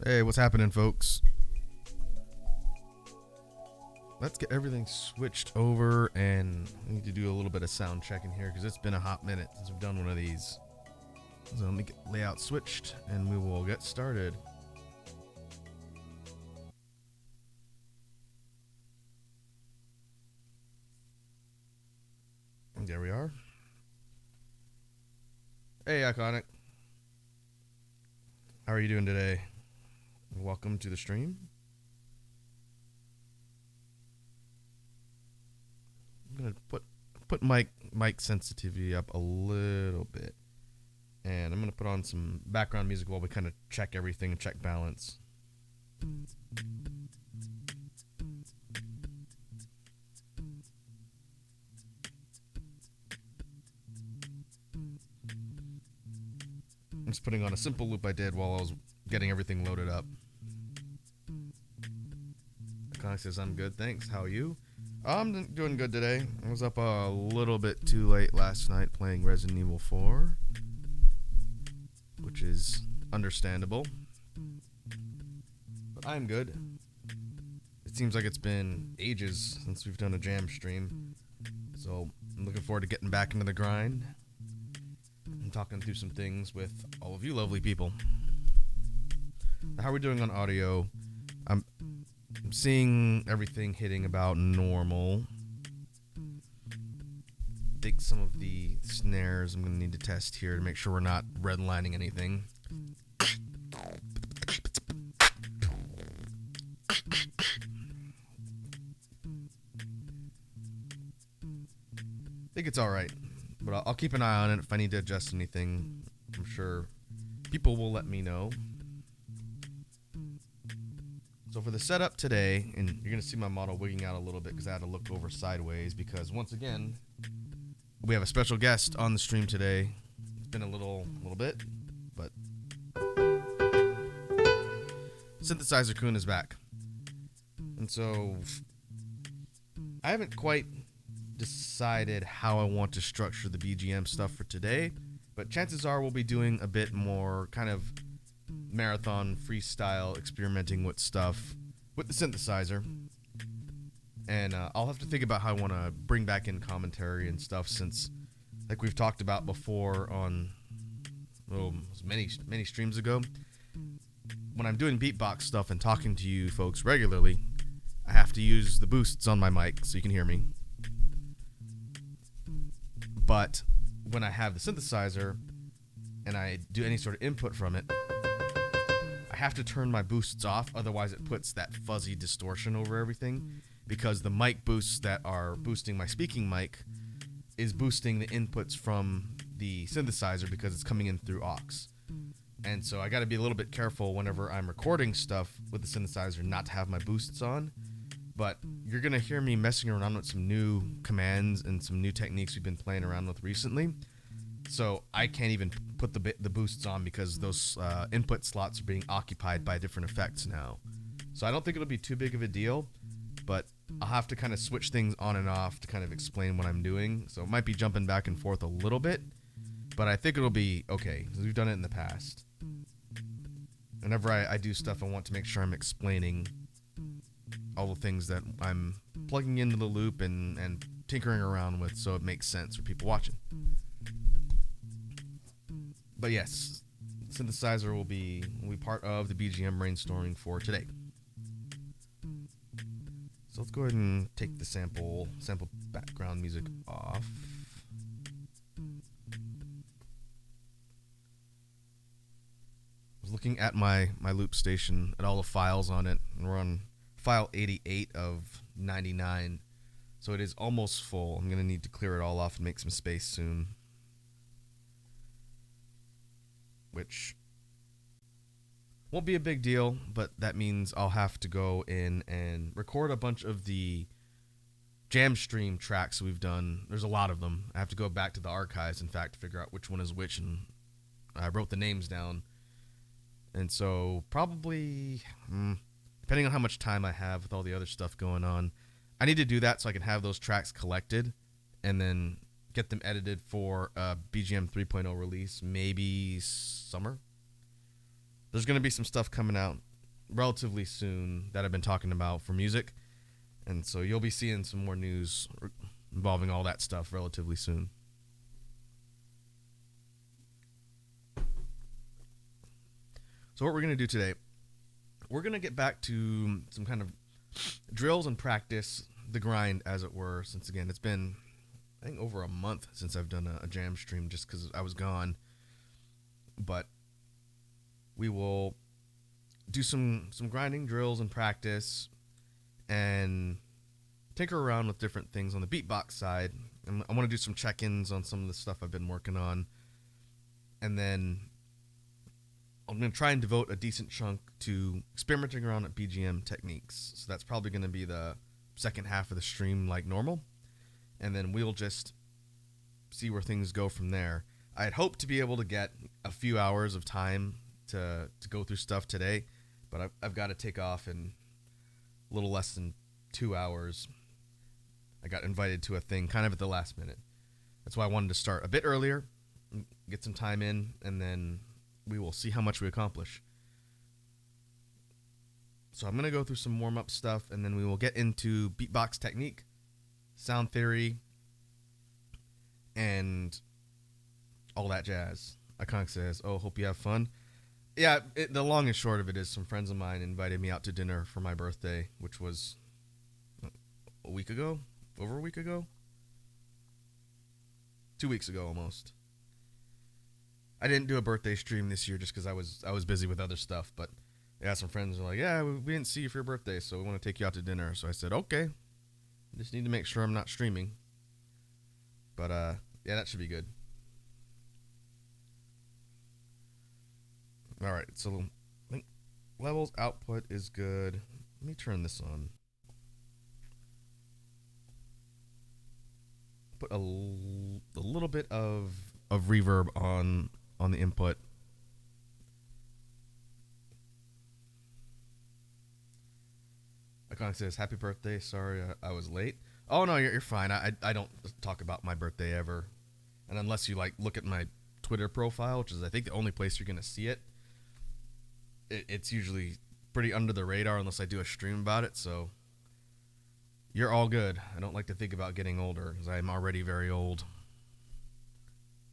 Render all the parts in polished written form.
Hey, what's happening, folks? Let's get everything switched over, and I need to do a little bit of sound checking here because it's been a hot minute since we've done one of these. So let me get layout switched, and we will get started. And there we are. Hey, Iconic. How are you doing today? Welcome to the stream. I'm gonna put mic sensitivity up a little bit, and I'm gonna put on some background music while we kind of check everything and check balance. I'm just putting on a simple loop I did while I was getting everything loaded up. Iconic says I'm good, thanks. How are you? I'm doing good today. I was up a little bit too late last night playing Resident Evil 4, which is understandable. But I'm good. It seems like it's been ages since we've done a jam stream, so I'm looking forward to getting back into the grind and talking through some things with all of you lovely people. How are we doing on audio? I'm seeing everything hitting about normal. I think some of the snares I'm going to need to test here to make sure we're not redlining anything. I think it's alright, but I'll keep an eye on it. If I need to adjust anything, I'm sure people will let me know. So for the setup today, and you're going to see my model wigging out a little bit because I had to look over sideways because once again, we have a special guest on the stream today. It's been a little bit, but Synthesizer-kun is back. And so I haven't quite decided how I want to structure the BGM stuff for today, but chances are we'll be doing a bit more kind of marathon freestyle experimenting with stuff with the synthesizer, and I'll have to think about how I want to bring back in commentary and stuff, since like we've talked about before on many streams ago, when I'm doing beatbox stuff and talking to you folks regularly, I have to use the boosts on my mic so you can hear me. But when I have the synthesizer and I do any sort of input from it, I have to turn my boosts off, otherwise it puts that fuzzy distortion over everything, because the mic boosts that are boosting my speaking mic is boosting the inputs from the synthesizer because it's coming in through aux. And so I got to be a little bit careful whenever I'm recording stuff with the synthesizer not to have my boosts on. But you're going to hear me messing around with some new commands and some new techniques we've been playing around with recently. So I can't even put the boosts on because those input slots are being occupied by different effects now. So I don't think it'll be too big of a deal, but I'll have to kind of switch things on and off to kind of explain what I'm doing. So it might be jumping back and forth a little bit, but I think it'll be okay because we've done it in the past. Whenever I do stuff, I want to make sure I'm explaining all the things that I'm plugging into the loop and tinkering around with so it makes sense for people watching. But yes, synthesizer will be part of the BGM brainstorming for today. So let's go ahead and take the sample background music off. I was looking at my loop station at all the files on it, and we're on file 88 of 99, so it is almost full. I'm going to need to clear it all off and make some space soon, which won't be a big deal, but that means I'll have to go in and record a bunch of the jam stream tracks we've done. There's a lot of them. I have to go back to the archives, in fact, to figure out which one is which, and I wrote the names down. And so probably, depending on how much time I have with all the other stuff going on, I need to do that so I can have those tracks collected and then get them edited for a BGM 3.0 release, maybe summer. There's going to be some stuff coming out relatively soon that I've been talking about for music. And so you'll be seeing some more news involving all that stuff relatively soon. So what we're going to do today, we're going to get back to some kind of drills and practice, the grind as it were, since again, it's been, I think, over a month since I've done a jam stream just because I was gone. But we will do some grinding drills and practice and tinker around with different things on the beatbox side. And I want to do some check-ins on some of the stuff I've been working on. And then I'm going to try and devote a decent chunk to experimenting around at BGM techniques. So that's probably going to be the second half of the stream like normal. And then we'll just see where things go from there. I'd hope to be able to get a few hours of time to go through stuff today, but I've got to take off in a little less than 2 hours. I got invited to a thing kind of at the last minute. That's why I wanted to start a bit earlier, get some time in, and then we will see how much we accomplish. So I'm going to go through some warm-up stuff, and then we will get into beatbox technique, sound theory, and all that jazz. Iconic says, oh, hope you have fun. Yeah, the long and short of it is some friends of mine invited me out to dinner for my birthday, which was a week ago? Over a week ago? 2 weeks ago almost. I didn't do a birthday stream this year just because I was busy with other stuff, but yeah, some friends were like, yeah, we didn't see you for your birthday, so we want to take you out to dinner. So I said, okay. I just need to make sure I'm not streaming. But yeah, that should be good. All right, so I think levels output is good. Let me turn this on. Put a little bit of reverb on the input. Iconic says, happy birthday. Sorry I was late. Oh, no, you're fine. I don't talk about my birthday ever. And unless you, like, look at my Twitter profile, which is, I think, the only place you're going to see it, it's usually pretty under the radar unless I do a stream about it, so you're all good. I don't like to think about getting older because I'm already very old.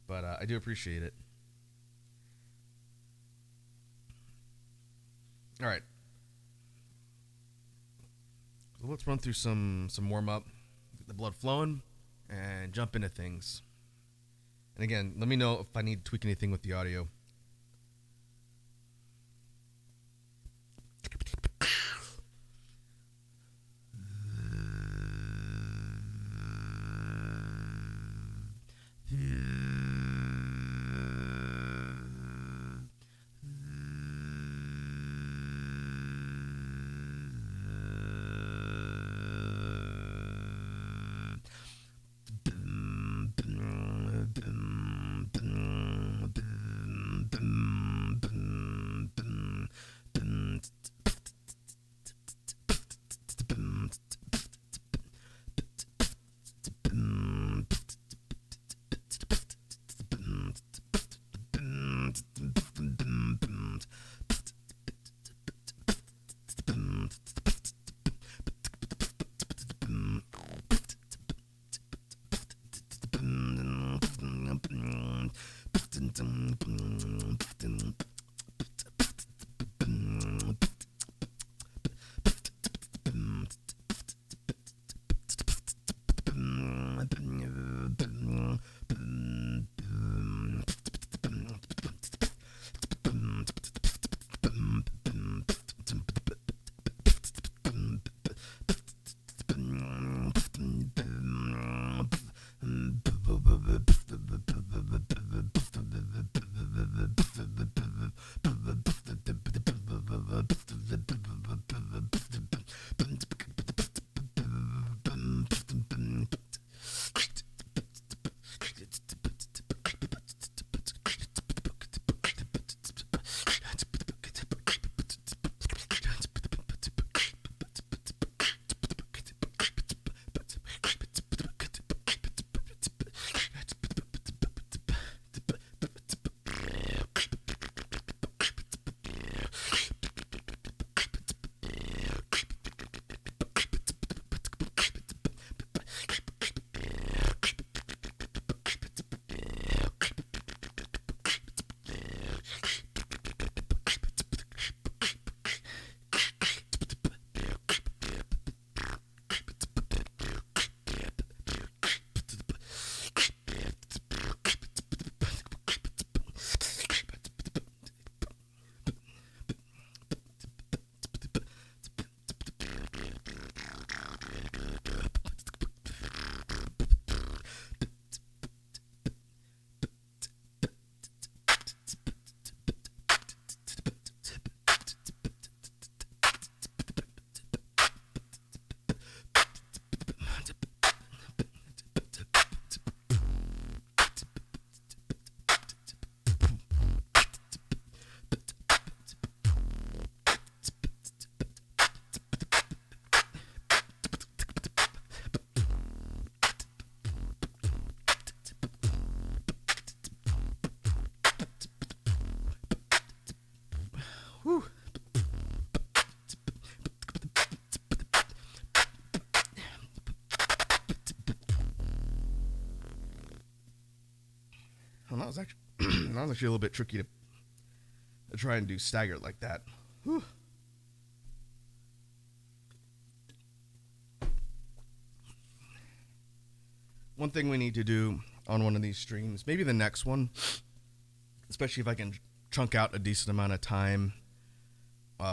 But I do appreciate it. All right. So let's run through some warm-up, get the blood flowing, and jump into things. And again, let me know if I need to tweak anything with the audio. that was actually that was actually a little bit tricky to try and do staggered like that. Whew. One thing we need to do on one of these streams, maybe the next one, especially if I can chunk out a decent amount of time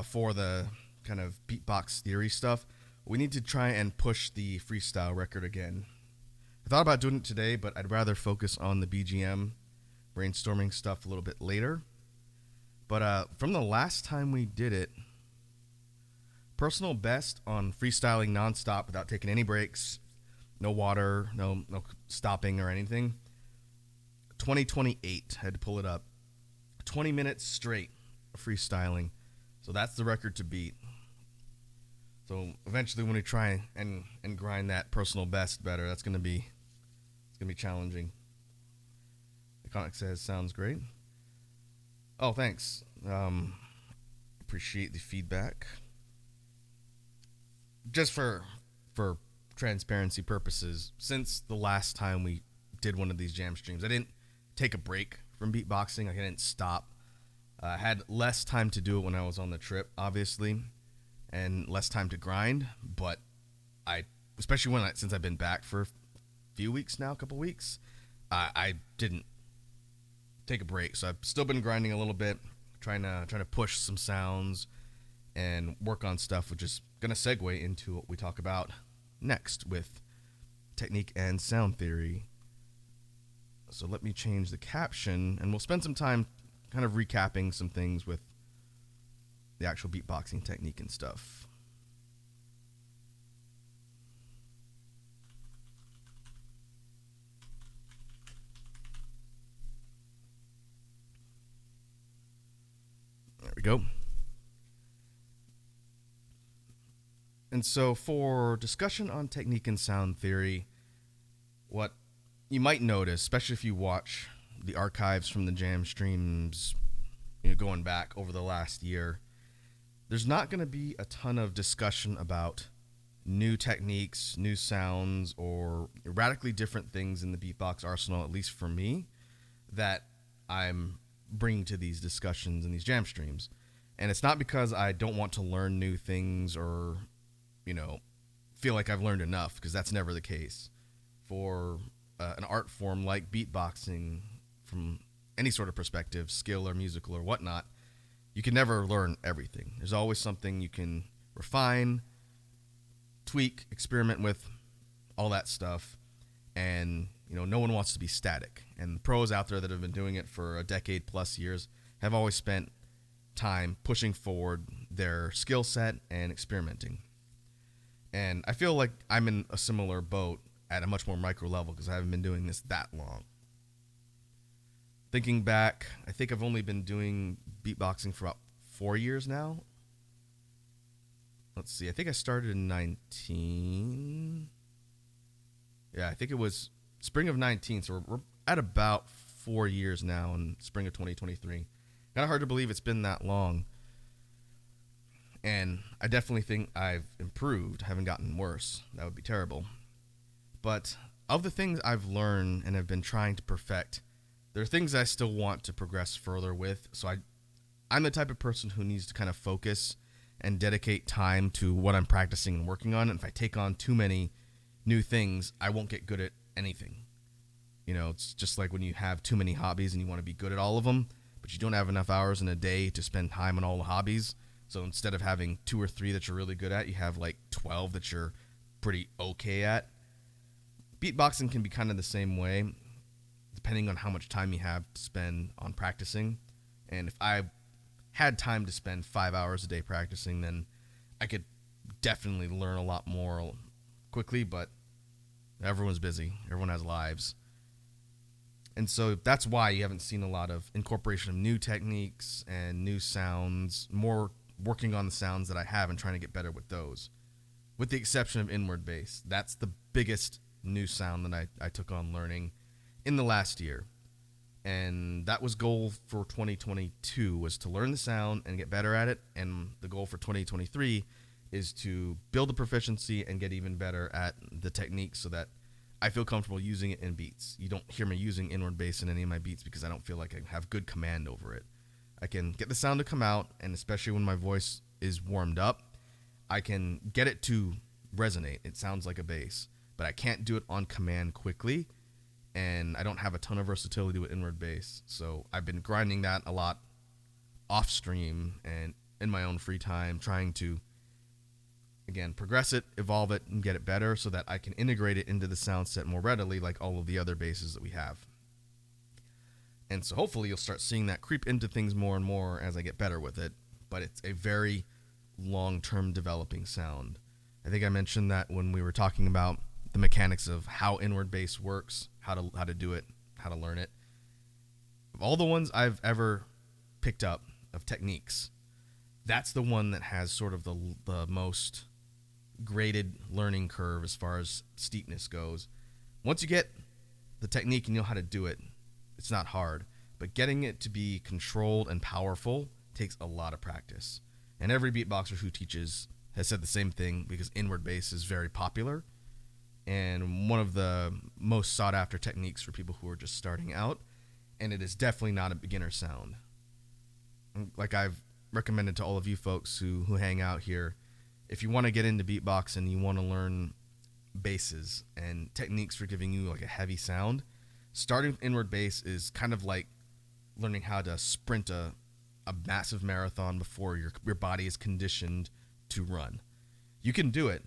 for the kind of beatbox theory stuff, we need to try and push the freestyle record again. I thought about doing it today, but I'd rather focus on the BGM brainstorming stuff a little bit later. But from the last time we did it, personal best on freestyling nonstop without taking any breaks, no water, no stopping or anything. 2028, had to pull it up. 20 minutes straight of freestyling. So that's the record to beat. So eventually when we try and grind that personal best better, it's gonna be challenging. Iconic says sounds great. Oh, thanks. Appreciate the feedback. Just for transparency purposes, since the last time we did one of these jam streams, I didn't take a break from beatboxing. Like I didn't stop. I had less time to do it when I was on the trip, obviously, and less time to grind. But especially since I've been back for a few weeks now, a couple weeks, I didn't take a break. So I've still been grinding a little bit, trying to push some sounds and work on stuff, which is gonna segue into what we talk about next with technique and sound theory. So let me change the caption, and we'll spend some time kind of recapping some things with the actual beatboxing technique and stuff. There we go. And so for discussion on technique and sound theory, what you might notice, especially if you watch the archives from the jam streams, going back over the last year, there's not going to be a ton of discussion about new techniques, new sounds, or radically different things in the beatbox arsenal, at least for me, that I'm bringing to these discussions and these jam streams. And it's not because I don't want to learn new things or feel like I've learned enough, because that's never the case. For an art form like beatboxing, from any sort of perspective, skill or musical or whatnot, you can never learn everything. There's always something you can refine, tweak, experiment with, all that stuff. And, no one wants to be static. And the pros out there that have been doing it for a decade plus years have always spent time pushing forward their skill set and experimenting. And I feel like I'm in a similar boat at a much more micro level because I haven't been doing this that long. Thinking back, I think I've only been doing beatboxing for about 4 years now. Let's see, I think I started in 19. Yeah, I think it was spring of 19, so we're at about 4 years now in spring of 2023. Kind of hard to believe it's been that long. And I definitely think I've improved, haven't gotten worse. That would be terrible. But of the things I've learned and have been trying to perfect, there are things I still want to progress further with. So I'm the type of person who needs to kind of focus and dedicate time to what I'm practicing and working on. And if I take on too many new things, I won't get good at anything. It's just like when you have too many hobbies and you want to be good at all of them, but you don't have enough hours in a day to spend time on all the hobbies. So instead of having 2 or 3 that you're really good at, you have like 12 that you're pretty okay at. Beatboxing can be kind of the same way, depending on how much time you have to spend on practicing. And if I had time to spend 5 hours a day practicing, then I could definitely learn a lot more quickly, but everyone's busy. Everyone has lives. And so that's why you haven't seen a lot of incorporation of new techniques and new sounds, more working on the sounds that I have and trying to get better with those, with the exception of inward bass. That's the biggest new sound that I took on learning in the last year. And that was goal for 2022, was to learn the sound and get better at it. And the goal for 2023 is to build the proficiency and get even better at the technique so that I feel comfortable using it in beats. You don't hear me using inward bass in any of my beats because I don't feel like I have good command over it. I can get the sound to come out, and especially when my voice is warmed up, I can get it to resonate. It sounds like a bass, but I can't do it on command quickly, and I don't have a ton of versatility with inward bass. So I've been grinding that a lot off stream and in my own free time, trying to, again, progress it, evolve it, and get it better so that I can integrate it into the sound set more readily like all of the other basses that we have. And so hopefully you'll start seeing that creep into things more and more as I get better with it. But it's a very long-term developing sound. I think I mentioned that when we were talking about the mechanics of how inward bass works, how to do it, how to learn it. Of all the ones I've ever picked up of techniques, that's the one that has sort of the most graded learning curve as far as steepness goes. Once you get the technique and you know how to do it, it's not hard, but getting it to be controlled and powerful takes a lot of practice. And every beatboxer who teaches has said the same thing because inward bass is very popular and one of the most sought after techniques for people who are just starting out, and it is definitely not a beginner sound. Like I've recommended to all of you folks who hang out here, if you want to get into beatbox and you want to learn basses and techniques for giving you like a heavy sound, starting with inward bass is kind of like learning how to sprint a massive marathon before your body is conditioned to run. You can do it,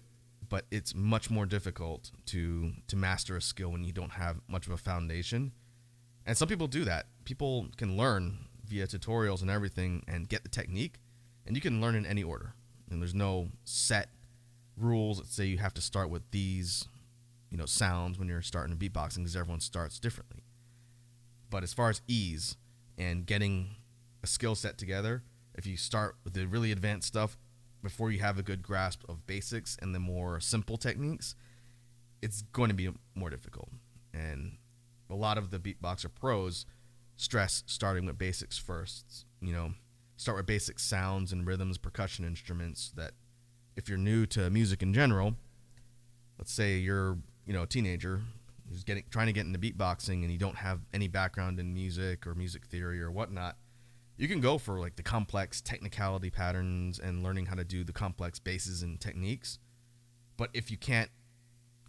but it's much more difficult to master a skill when you don't have much of a foundation. And some people do that. People can learn via tutorials and everything and get the technique, and you can learn in any order. And there's no set rules that say you have to start with these, sounds when you're starting beatboxing because everyone starts differently. But as far as ease and getting a skill set together, if you start with the really advanced stuff before you have a good grasp of basics and the more simple techniques, it's going to be more difficult. And a lot of the beatboxer pros stress starting with basics first. Start with basic sounds and rhythms, percussion instruments that if you're new to music in general, let's say you're a teenager who's trying to get into beatboxing and you don't have any background in music or music theory or whatnot, you can go for like the complex technicality patterns and learning how to do the complex basses and techniques. But if you can't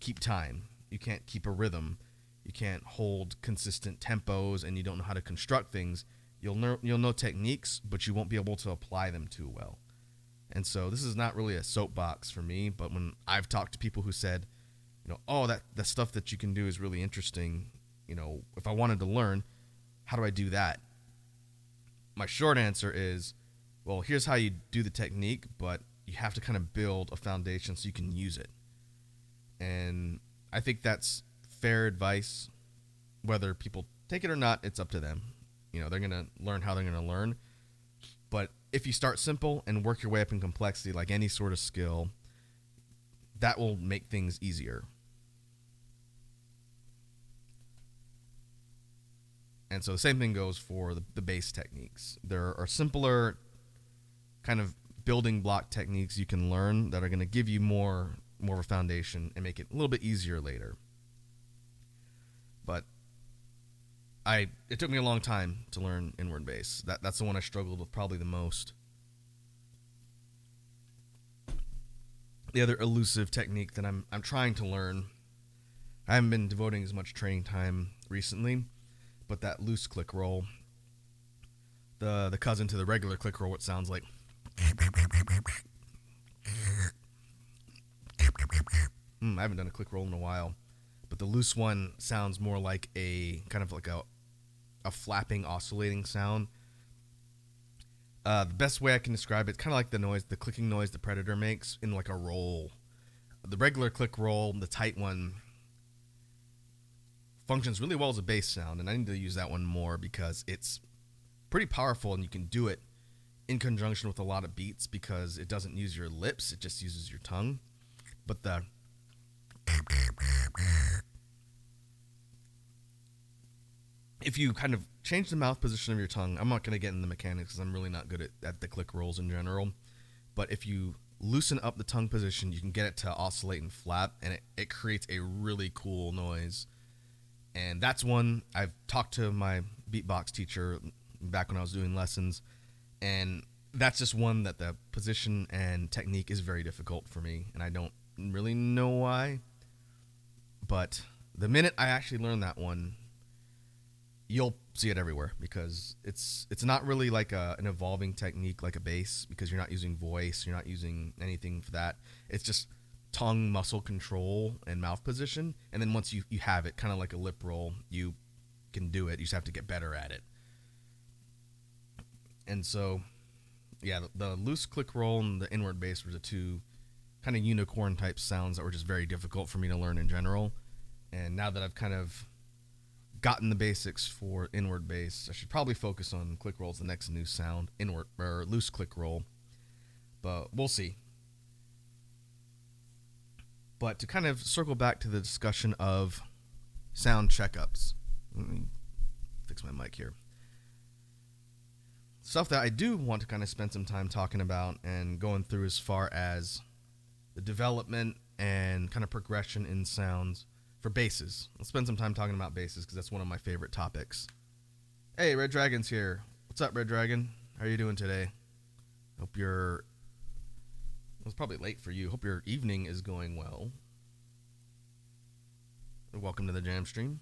keep time, you can't keep a rhythm, you can't hold consistent tempos, and you don't know how to construct things, you'll know techniques, but you won't be able to apply them too well. And so this is not really a soapbox for me, but when I've talked to people who said, that stuff that you can do is really interesting, if I wanted to learn, how do I do that? My short answer is, well, here's how you do the technique, but you have to kind of build a foundation so you can use it. And I think that's fair advice. Whether people take it or not, it's up to them. They're going to learn how they're going to learn. But if you start simple and work your way up in complexity like any sort of skill, that will make things easier. And so the same thing goes for the bass techniques. There are simpler kind of building block techniques you can learn that are going to give you more of a foundation and make it a little bit easier later. But it took me a long time to learn inward bass. That's the one I struggled with probably the most. The other elusive technique that I'm trying to learn, I haven't been devoting as much training time recently, but that loose click roll, the cousin to the regular click roll, what sounds like I haven't done a click roll in a while, but the loose one sounds more like a kind of like a flapping, oscillating sound. The best way I can describe it, kind of like the clicking noise the Predator makes in like a roll. The regular click roll, the tight one, functions really well as a bass sound, and I need to use that one more because it's pretty powerful and you can do it in conjunction with a lot of beats because it doesn't use your lips, it just uses your tongue. But if you kind of change the mouth position of your tongue, I'm not going to get in the mechanics because I'm really not good at the click rolls in general, but if you loosen up the tongue position, you can get it to oscillate and flap, and it creates a really cool noise. And that's one I've talked to my beatbox teacher back when I was doing lessons, and that's just one that the position and technique is very difficult for me, and I don't really know why. But the minute I actually learn that one, you'll see it everywhere, because it's not really like an evolving technique like a bass, because you're not using voice, you're not using anything for that. It's just tongue muscle control and mouth position, and then once you have it, kind of like a lip roll, you can do it. You just have to get better at it. And so, yeah, the loose click roll and the inward bass were the two kind of unicorn type sounds that were just very difficult for me to learn in general. And now that I've kind of gotten the basics for inward bass, I should probably focus on click rolls, the next new sound, inward or loose click roll. But we'll see. But to kind of circle back to the discussion of sound checkups, let me fix my mic here. Stuff that I do want to kind of spend some time talking about and going through as far as the development and kind of progression in sounds for basses. Let's spend some time talking about basses, because that's one of my favorite topics. Hey, Red Dragon's here. What's up, Red Dragon? How are you doing today? Hope you're... It was probably late for you. Hope your evening is going well. Welcome to the jam stream.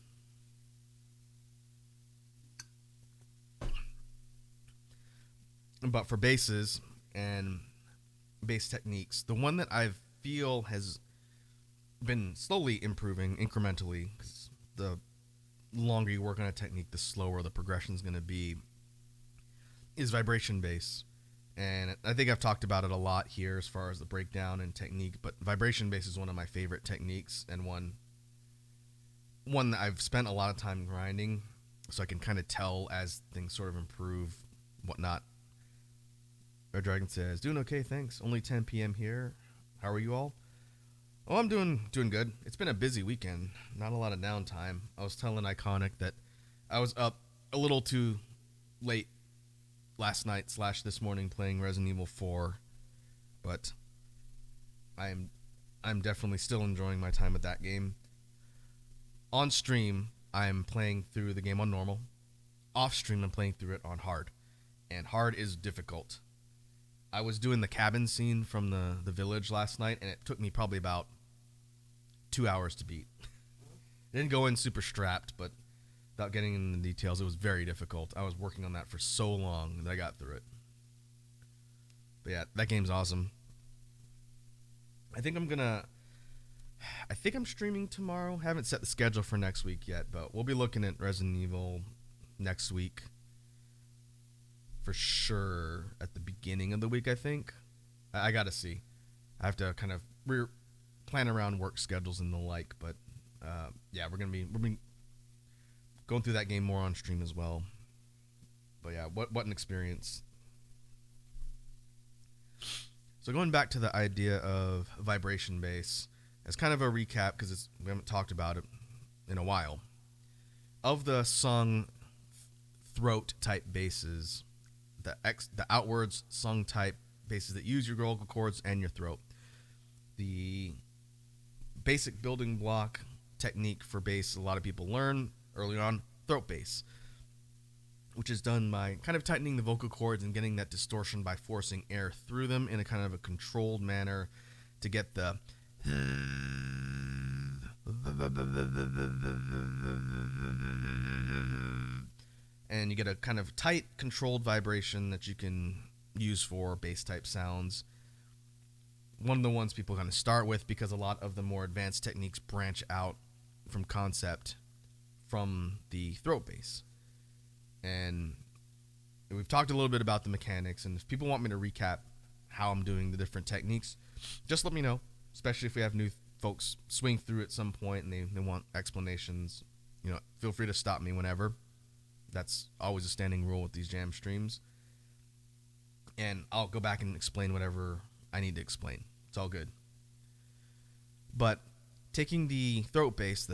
But for basses and bass techniques, the one that I feel has been slowly improving incrementally, because the longer you work on a technique, the slower the progression is going to be, is vibration bass. And I think I've talked about it a lot here as far as the breakdown and technique, but vibration bass is one of my favorite techniques, and one that I've spent a lot of time grinding, so I can kind of tell as things sort of improve, whatnot. Red Dragon says, doing okay, thanks. Only 10 p.m. here. How are you all? Oh, I'm doing good. It's been a busy weekend. Not a lot of downtime. I was telling Iconic that I was up a little too late last night / this morning playing Resident Evil 4, but I'm definitely still enjoying my time with that game. On stream, I'm playing through the game on normal. Off stream, I'm playing through it on hard, and hard is difficult. I was doing the cabin scene from the village last night, and it took me probably about 2 hours to beat. Didn't go in super strapped, but without getting into the details, it was very difficult. I was working on that for so long that I got through it. But yeah, that game's awesome. I think I'm streaming tomorrow. Haven't set the schedule for next week yet, but we'll be looking at Resident Evil next week for sure at the beginning of the week, I think. I gotta see. I have to kind of plan around work schedules and the like, but yeah, we're gonna be going through that game more on stream as well. But yeah, what an experience. So going back to the idea of vibration bass, as kind of a recap, because we haven't talked about it in a while, of the sung throat type basses, the outwards sung type basses that use your vocal cords and your throat, the basic building block technique for bass a lot of people learn early on, throat bass, which is done by kind of tightening the vocal cords and getting that distortion by forcing air through them in a kind of a controlled manner to get the and you get a kind of tight, controlled vibration that you can use for bass type sounds. One of the ones people kind of start with, because a lot of the more advanced techniques branch out from concept from the throat bass. And we've talked a little bit about the mechanics, and if people want me to recap how I'm doing the different techniques, just let me know, especially if we have new folks swing through at some point and they want explanations. You know, feel free to stop me whenever. That's always a standing rule with these jam streams. And I'll go back and explain whatever I need to explain. It's all good. But taking the throat bass,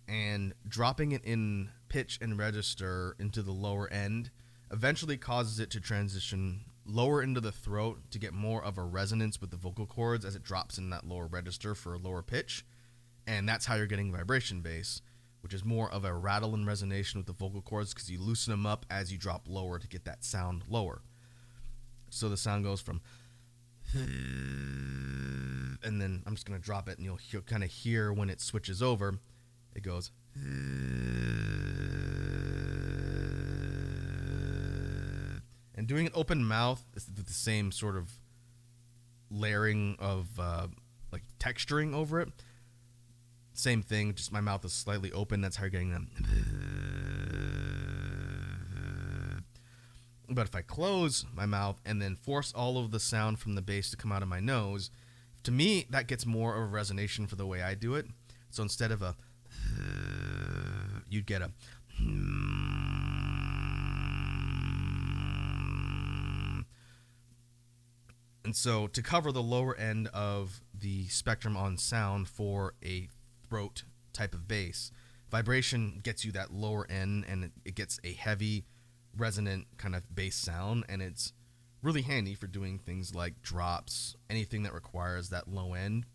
and dropping it in pitch and register into the lower end eventually causes it to transition lower into the throat to get more of a resonance with the vocal cords as it drops in that lower register for a lower pitch. And that's how you're getting vibration bass, which is more of a rattle and resonation with the vocal cords because you loosen them up as you drop lower to get that sound lower. So the sound goes from, and then I'm just going to drop it, and you'll kind of hear when it switches over, it goes, and doing an open mouth is the same sort of layering of like texturing over it. Same thing, just my mouth is slightly open. That's how you're getting them. But if I close my mouth and then force all of the sound from the bass to come out of my nose, to me, that gets more of a resonation for the way I do it. So instead of a, you'd get a, and so to cover the lower end of the spectrum on sound for a throat type of bass, vibration gets you that lower end, and it gets a heavy, resonant kind of bass sound, and it's really handy for doing things like drops, anything that requires that low end.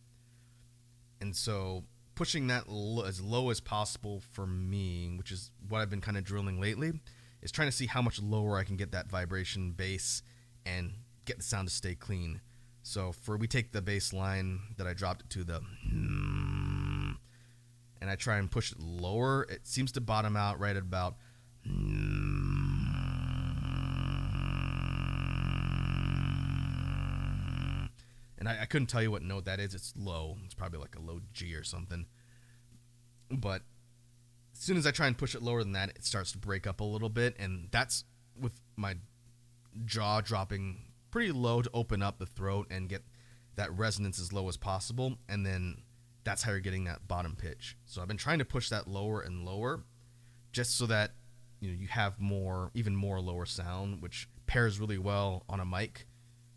And so pushing that as low as possible for me, which is what I've been kind of drilling lately, is trying to see how much lower I can get that vibration bass and get the sound to stay clean. So we take the bass line that I dropped it to, the, and I try and push it lower. It seems to bottom out right at about, and I couldn't tell you what note that is. It's low. It's probably like a low G or something. But as soon as I try and push it lower than that, it starts to break up a little bit, and that's with my jaw dropping pretty low to open up the throat and get that resonance as low as possible, and then that's how you're getting that bottom pitch. So I've been trying to push that lower and lower just so that you have even more lower sound, which pairs really well on a mic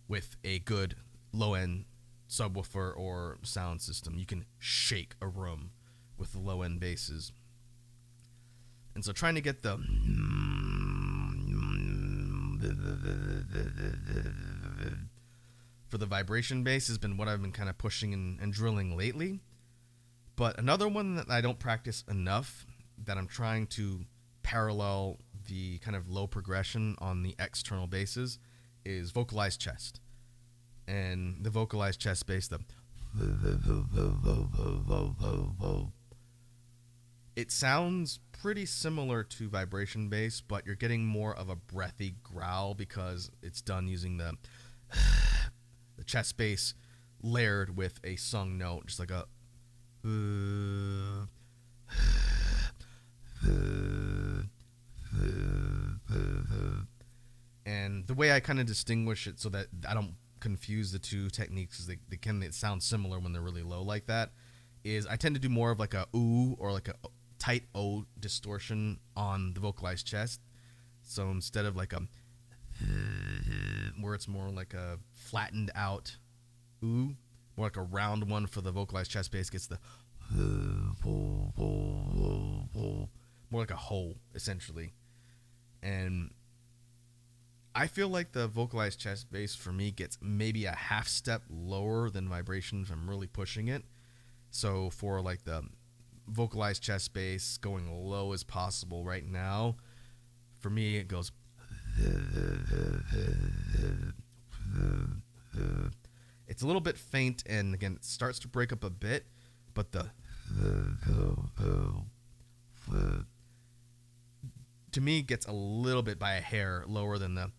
with a good low-end subwoofer or sound system. You can shake a room with the low-end basses. And so trying to get the for the vibration bass has been what I've been kind of pushing and drilling lately. But another one that I don't practice enough, that I'm trying to parallel the kind of low progression on the external basses, is vocalized chest. And the vocalized chest bass, it sounds pretty similar to vibration bass, but you're getting more of a breathy growl because it's done using the chest bass layered with a sung note, just like a and the way I kind of distinguish it so that I don't confuse the two techniques, because they sound similar when they're really low like that, is I tend to do more of like a ooh or like a tight O distortion on the vocalized chest. So instead of like a where it's more like a flattened out ooh, more like a round one for the vocalized chest bass gets the more like a ho, essentially. And I feel like the vocalized chest bass for me gets maybe a half step lower than vibration if I'm really pushing it. So for like the vocalized chest bass going low as possible right now, for me it goes it's a little bit faint, and again it starts to break up a bit, but the to me gets a little bit by a hair lower than the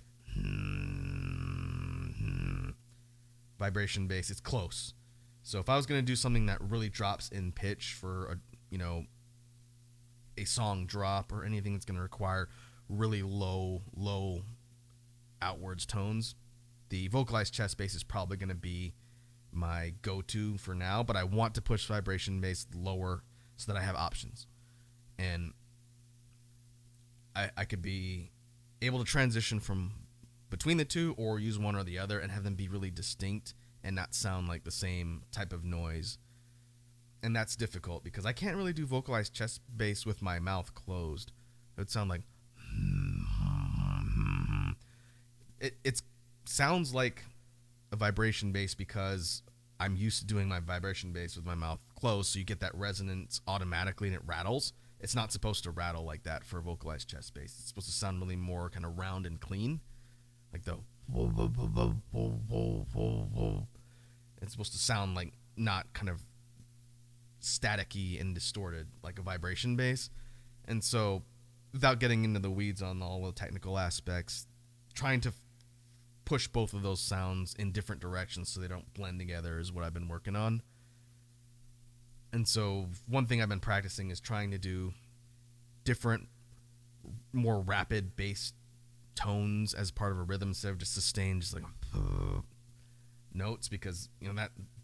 vibration bass. It's close. So if I was going to do something that really drops in pitch for a song drop or anything that's going to require really low outwards tones, the vocalized chest bass is probably going to be my go-to for now, but I want to push vibration bass lower so that I have options. And I could be able to transition from between the two or use one or the other and have them be really distinct and not sound like the same type of noise. And that's difficult because I can't really do vocalized chest bass with my mouth closed. It would sound like it's sounds like a vibration bass because I'm used to doing my vibration bass with my mouth closed, so you get that resonance automatically and it rattles. It's not supposed to rattle like that for vocalized chest bass. It's supposed to sound really more kind of round and clean, like the. It's supposed to sound like not kind of staticky and distorted like a vibration bass. And so, without getting into the weeds on all the technical aspects, trying to push both of those sounds in different directions so they don't blend together is what I've been working on. And so one thing I've been practicing is trying to do different, more rapid bass tones as part of a rhythm instead of just sustained, just like notes, because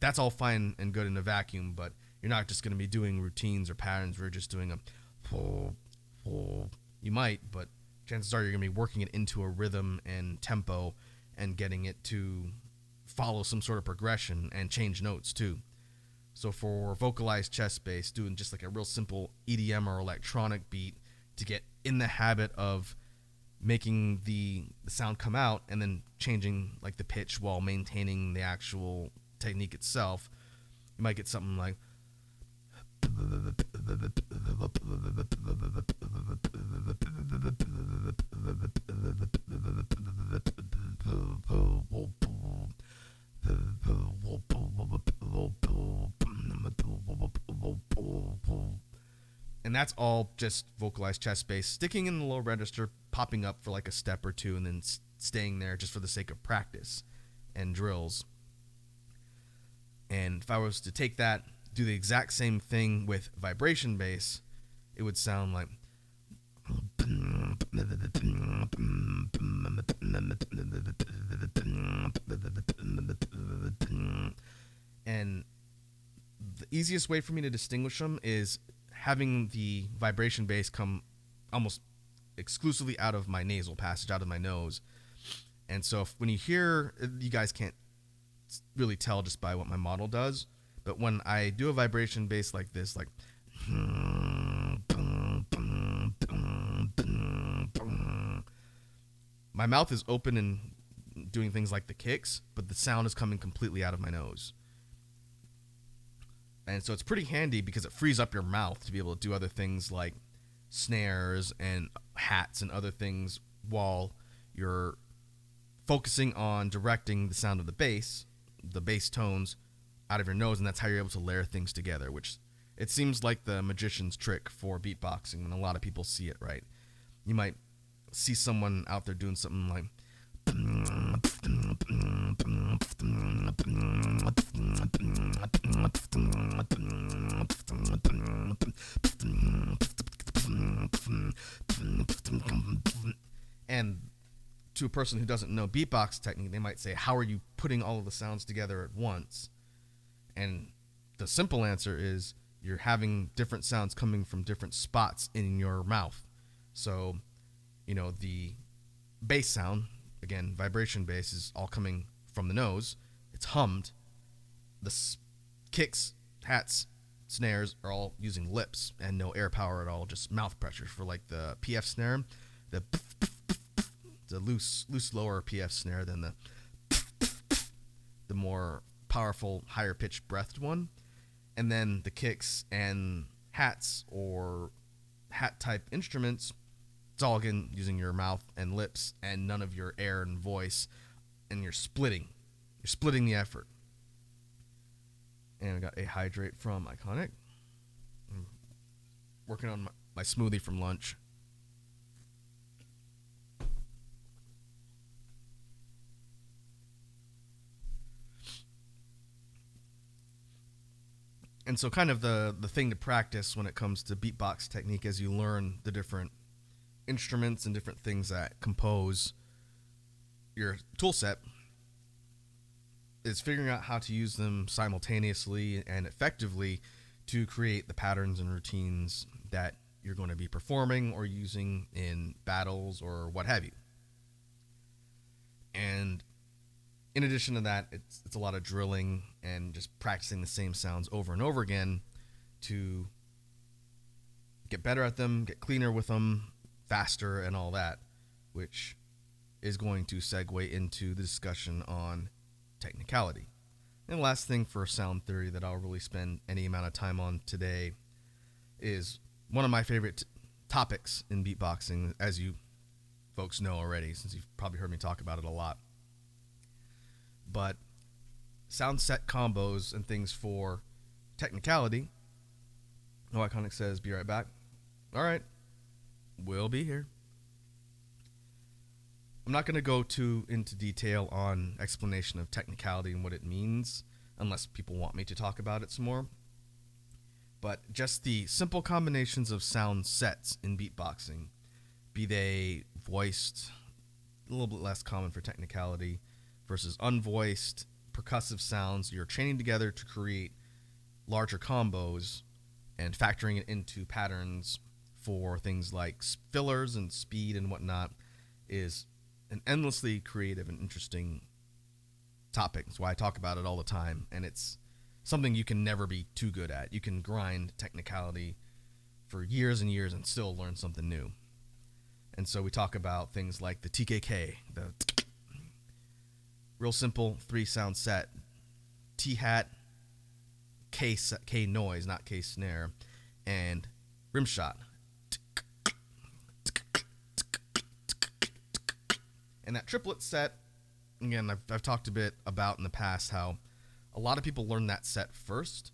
that's all fine and good in a vacuum, but you're not just going to be doing routines or patterns where you're just doing a you might, but chances are you're going to be working it into a rhythm and tempo and getting it to follow some sort of progression and change notes too. So for vocalized chest bass, doing just like a real simple EDM or electronic beat to get in the habit of making the sound come out and then changing like the pitch while maintaining the actual technique itself, you might get something like and that's all just vocalized chest bass sticking in the low register, popping up for like a step or two, and then staying there just for the sake of practice and drills. And if I was to take that, do the exact same thing with vibration bass, it would sound like and the easiest way for me to distinguish them is having the vibration bass come almost exclusively out of my nasal passage, out of my nose. And so when you hear, you guys can't really tell just by what my model does, but when I do a vibration bass like this, like my mouth is open and doing things like the kicks, but the sound is coming completely out of my nose. And so it's pretty handy because it frees up your mouth to be able to do other things like snares and hats and other things while you're focusing on directing the sound of the bass tones out of your nose, and that's how you're able to layer things together, which it seems like the magician's trick for beatboxing when a lot of people see it, right? You might see someone out there doing something like and to a person who doesn't know beatbox technique, they might say, how are you putting all of the sounds together at once? And the simple answer is you're having different sounds coming from different spots in your mouth. So, the bass sound, again, vibration bass, is all coming from the nose. It's hummed. The kicks, hats, snares are all using lips and no air power at all, just mouth pressure. For like the PF snare, the loose lower PF snare than the more powerful, higher pitched breathed one. And then the kicks and hats or hat type instruments, it's all again using your mouth and lips and none of your air and voice, and you're splitting the effort. And I got a hydrate from Iconic. I'm working on my smoothie from lunch. And so kind of the thing to practice when it comes to beatbox technique as you learn the different instruments and different things that compose your tool set is figuring out how to use them simultaneously and effectively to create the patterns and routines that you're going to be performing or using in battles or what have you. And in addition to that, it's a lot of drilling and just practicing the same sounds over and over again to get better at them, get cleaner with them, faster, and all that, which is going to segue into the discussion on technicality. And the last thing for sound theory that I'll really spend any amount of time on today is one of my favorite topics in beatboxing, as you folks know already, since you've probably heard me talk about it a lot. But sound set combos and things for technicality. Oh, Iconic says, be right back. All right, we'll be here. I'm not going to go too into detail on explanation of technicality and what it means, unless people want me to talk about it some more. But just the simple combinations of sound sets in beatboxing, be they voiced, a little bit less common for technicality, versus unvoiced, percussive sounds you're chaining together to create larger combos and factoring it into patterns for things like fillers and speed and whatnot is an endlessly creative and interesting topic. That's why I talk about it all the time, and it's something you can never be too good at. You can grind technicality for years and years and still learn something new. And so we talk about things like the TKK, the real simple 3-sound set, T-hat, K noise, not K snare, and rim shot. And that triplet set, again, I've talked a bit about in the past how a lot of people learn that set first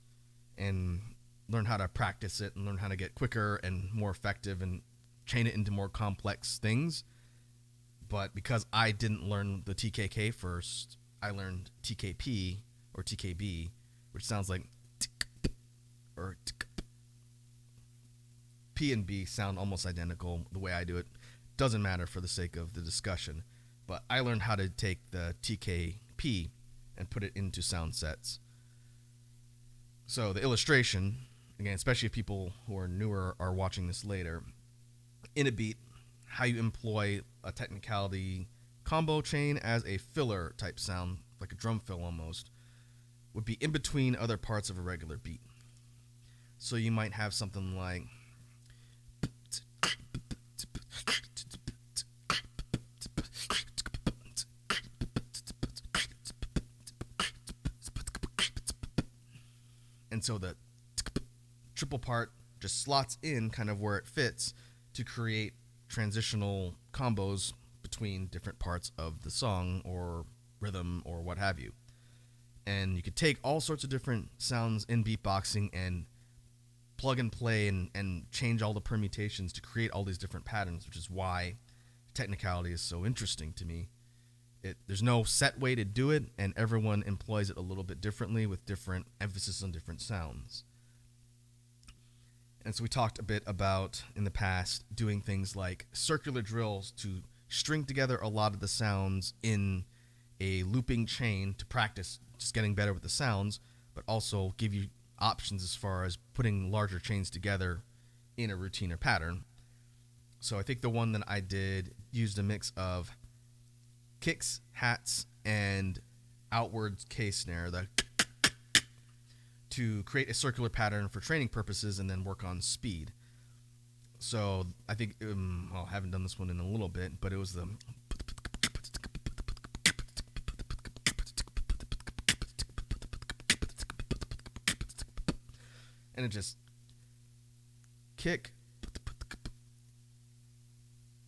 and learn how to practice it and learn how to get quicker and more effective and chain it into more complex things. But because I didn't learn the TKK first, I learned TKP or TKB, which sounds like or P and B sound almost identical the way I do it. Doesn't matter for the sake of the discussion. But I learned how to take the TKP and put it into sound sets. So the illustration, again, especially if people who are newer are watching this later, in a beat, how you employ a technicality combo chain as a filler type sound, like a drum fill almost, would be in between other parts of a regular beat. So you might have something like and so the triple part just slots in kind of where it fits to create transitional combos between different parts of the song or rhythm or what have you. And you could take all sorts of different sounds in beatboxing and plug and play and change all the permutations to create all these different patterns, which is why technicality is so interesting to me. There's no set way to do it, and everyone employs it a little bit differently with different emphasis on different sounds. And so we talked a bit about, in the past, doing things like circular drills to string together a lot of the sounds in a looping chain to practice just getting better with the sounds, but also give you options as far as putting larger chains together in a routine or pattern. So I think the one that I did used a mix of kicks, hats, and outwards K snare to create a circular pattern for training purposes and then work on speed. So I think, I haven't done this one in a little bit, but it was the and it just kick,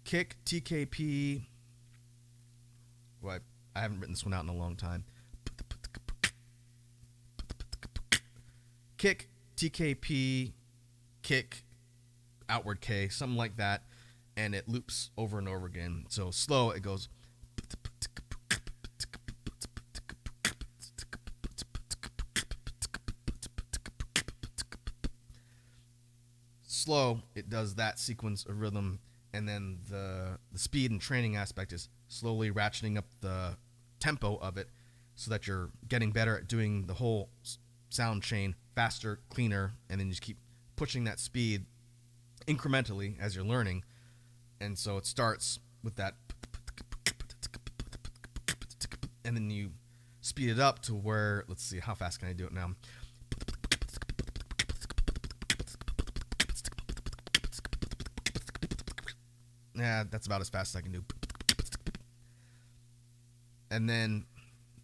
TKP. Well, I haven't written this one out in a long time. Kick, TKP, kick, outward K, something like that, and it loops over and over again. So slow, it goes. Slow, it does that sequence of rhythm, and then the speed and training aspect is slowly ratcheting up the tempo of it so that you're getting better at doing the whole sound chain faster, cleaner, and then you just keep pushing that speed incrementally as you're learning. And so it starts with that, and then you speed it up to where, let's see, how fast can I do it now? Yeah, that's about as fast as I can do. And then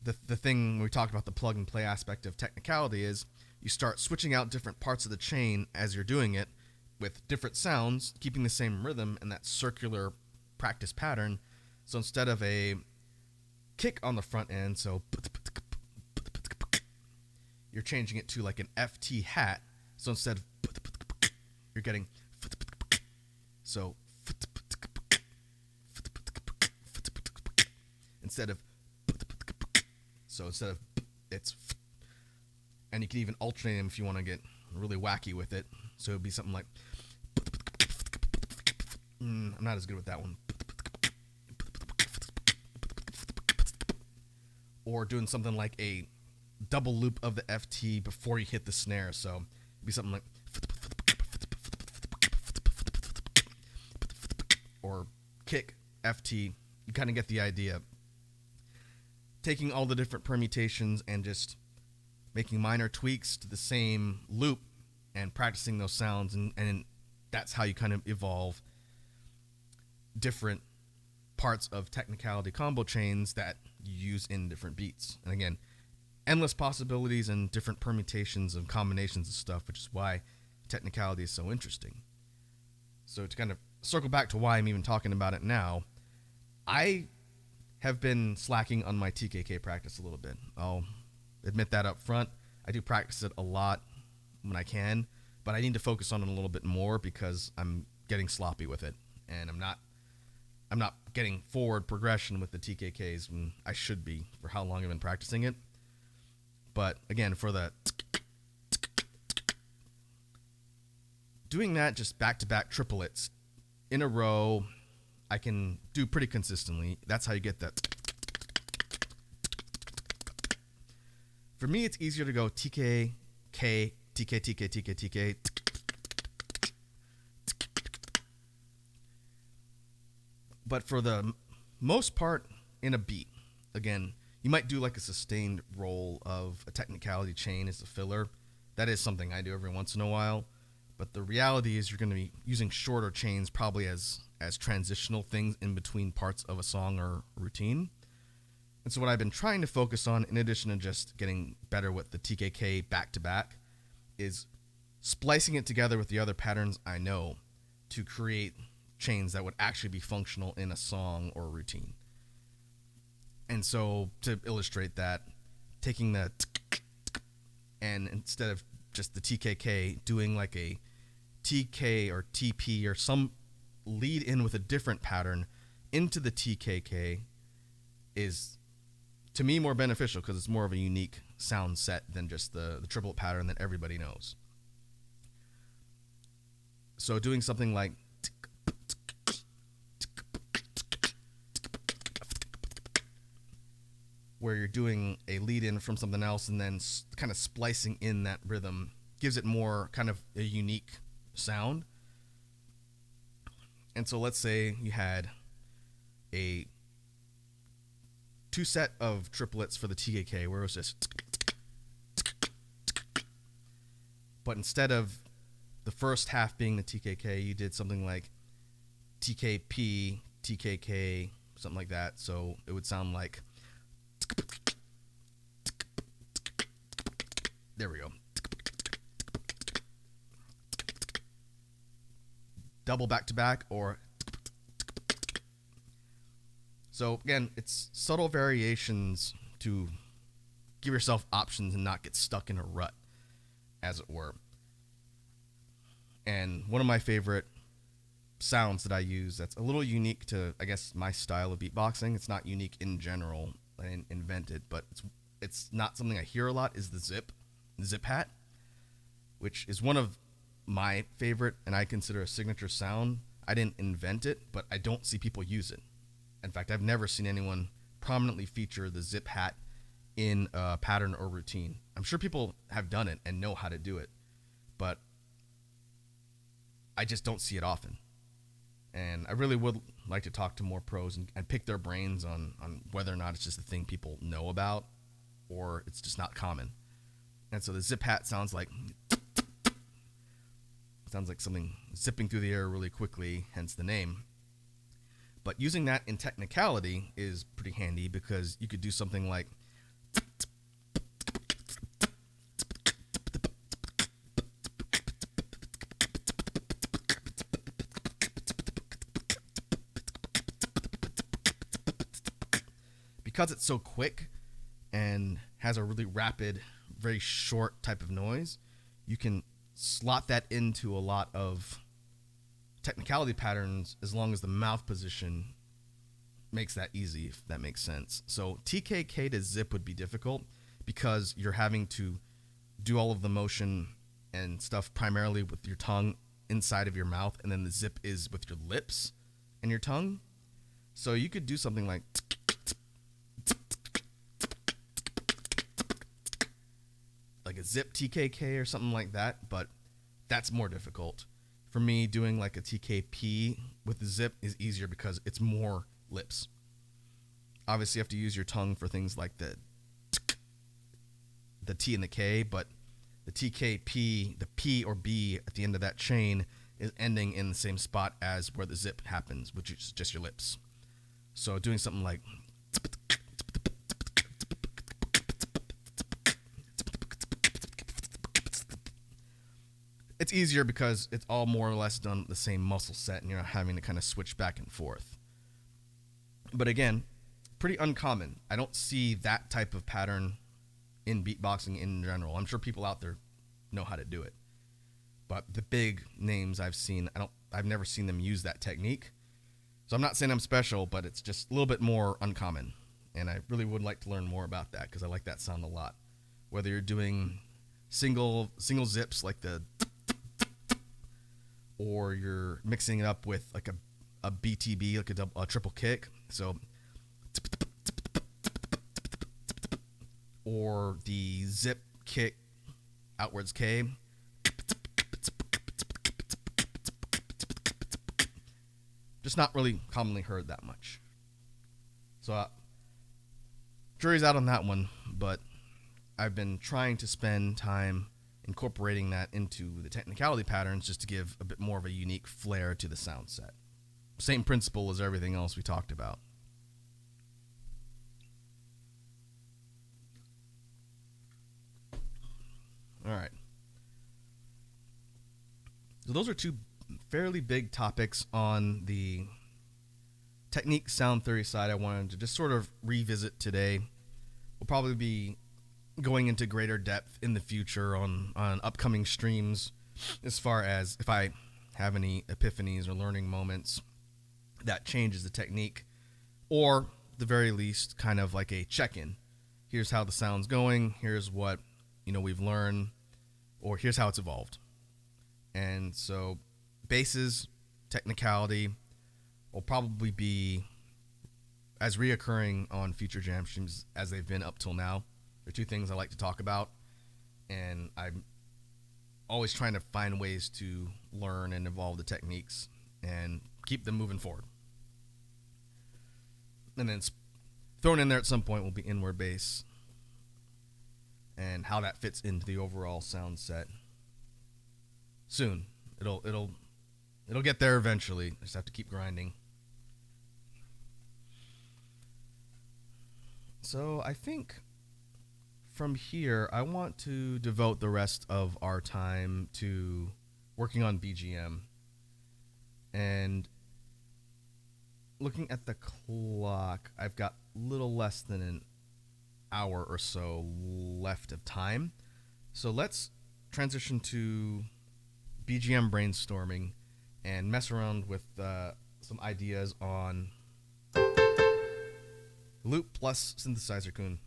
the thing we talked about, the plug and play aspect of technicality, is you start switching out different parts of the chain as you're doing it with different sounds, keeping the same rhythm and that circular practice pattern. So instead of a kick on the front end, so you're changing it to like an FT hat. So instead of you're getting so instead of it's, and you can even alternate them if you want to get really wacky with it. So it'd be something like I'm not as good with that one. Or doing something like a double loop of the FT before you hit the snare. So it'd be something like, or kick, FT. You kind of get the idea. Taking all the different permutations and just making minor tweaks to the same loop and practicing those sounds. And that's how you kind of evolve different parts of technicality combo chains that you use in different beats. And again, endless possibilities and different permutations and combinations of stuff, which is why technicality is so interesting. So to kind of circle back to why I'm even talking about it now, I have been slacking on my TKK practice a little bit. I'll admit that up front. I do practice it a lot when I can, but I need to focus on it a little bit more because I'm getting sloppy with it, and I'm not getting forward progression with the TKKs when I should be for how long I've been practicing it. But again, for the doing that just back-to-back triplets in a row, I can do pretty consistently. That's how you get that. For me, it's easier to go TK, K, TK, TK, TK, TK. But for the most part in a beat, again, you might do like a sustained roll of a technicality chain as a filler. That is something I do every once in a while. But the reality is you're going to be using shorter chains probably as transitional things in between parts of a song or routine. And so what I've been trying to focus on, in addition to just getting better with the TKK back-to-back, is splicing it together with the other patterns I know to create chains that would actually be functional in a song or routine. And so to illustrate that, taking the and instead of just the TKK, doing like a TK or TP or some lead in with a different pattern into the TKK is, to me, more beneficial because it's more of a unique sound set than just the triplet pattern that everybody knows. So doing something like where you're doing a lead in from something else and then kind of splicing in that rhythm gives it more kind of a unique sound. And so let's say you had a 2 set of triplets for the TKK where it was just, but instead of the first half being the TKK, you did something like TKP, TKK, something like that. So it would sound like, there we go. Double back to back, or so again, it's subtle variations to give yourself options and not get stuck in a rut, as it were. And one of my favorite sounds that I use that's a little unique to, I guess, my style of beatboxing. It's not unique in general. I didn't invent it, but it's not something I hear a lot, is the zip hat, which is one of my favorite and I consider a signature sound. I didn't invent it, but I don't see people use it. In fact, I've never seen anyone prominently feature the zip hat in a pattern or routine. I'm sure people have done it and know how to do it, but I just don't see it often. And I really would like to talk to more pros and pick their brains on whether or not it's just a thing people know about or it's just not common. And so the zip hat sounds like something zipping through the air really quickly, hence the name. But using that in technicality is pretty handy because you could do something like because it's so quick and has a really rapid, very short type of noise, you can slot that into a lot of technicality patterns as long as the mouth position makes that easy, if that makes sense. So TKK to zip would be difficult because you're having to do all of the motion and stuff primarily with your tongue inside of your mouth, and then the zip is with your lips and your tongue. So you could do something like a zip TKK or something like that, but that's more difficult. For me, doing like a TKP with the zip is easier because it's more lips. Obviously, you have to use your tongue for things like the T and the K, but the TKP, the P or B at the end of that chain is ending in the same spot as where the zip happens, which is just your lips. So doing something like it's easier because it's all more or less done with the same muscle set and you're not having to kind of switch back and forth. But again, pretty uncommon. I don't see that type of pattern in beatboxing in general. I'm sure people out there know how to do it. But the big names I've seen, I've never seen them use that technique. So I'm not saying I'm special, but it's just a little bit more uncommon. And I really would like to learn more about that because I like that sound a lot. Whether you're doing single zips like the or you're mixing it up with like a BTB, like a triple kick. So, or the zip kick outwards K. Just not really commonly heard that much. So, jury's out on that one, but I've been trying to spend time incorporating that into the technicality patterns just to give a bit more of a unique flair to the sound set. Same principle as everything else we talked about. All right. So those are two fairly big topics on the technique sound theory side I wanted to just sort of revisit today. We'll probably be going into greater depth in the future on upcoming streams as far as if I have any epiphanies or learning moments that changes the technique, or the very least kind of like a check-in. Here's how the sound's going, here's what we've learned, or here's how it's evolved. And so basses, technicality will probably be as reoccurring on future jam streams as they've been up till now. They're two things I like to talk about, and I'm always trying to find ways to learn and evolve the techniques and keep them moving forward. And then thrown in there at some point will be inward bass and how that fits into the overall sound set. Soon, it'll get there eventually. I just have to keep grinding. So I think from here, I want to devote the rest of our time to working on BGM. And looking at the clock, I've got a little less than an hour or so left of time. So let's transition to BGM brainstorming and mess around with some ideas on loop plus Synthesizer-kun.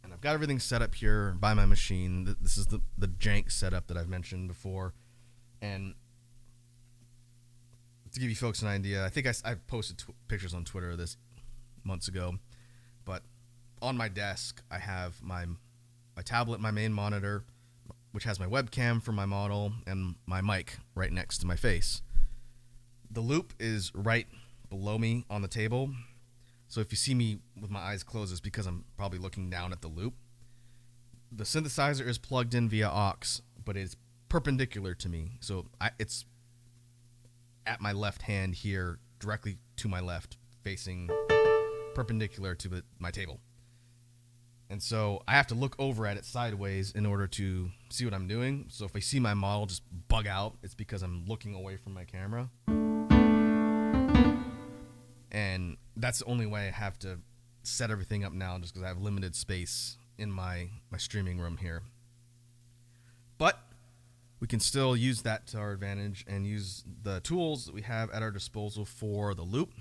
And I've got everything set up here by my machine. This is the jank setup that I've mentioned before. And to give you folks an idea, I think I posted pictures on Twitter of this months ago. But on my desk, I have my tablet, my main monitor, which has my webcam for my model, and my mic right next to my face. The loop is right below me on the table. So if you see me with my eyes closed, it's because I'm probably looking down at the loop. The synthesizer is plugged in via aux, but it's perpendicular to me. So it's at my left hand here, directly to my left, facing perpendicular to my table. And so I have to look over at it sideways in order to see what I'm doing. So if I see my model just bug out, it's because I'm looking away from my camera. And that's the only way I have to set everything up now, just because I have limited space in my streaming room here. But we can still use that to our advantage and use the tools that we have at our disposal for the loop.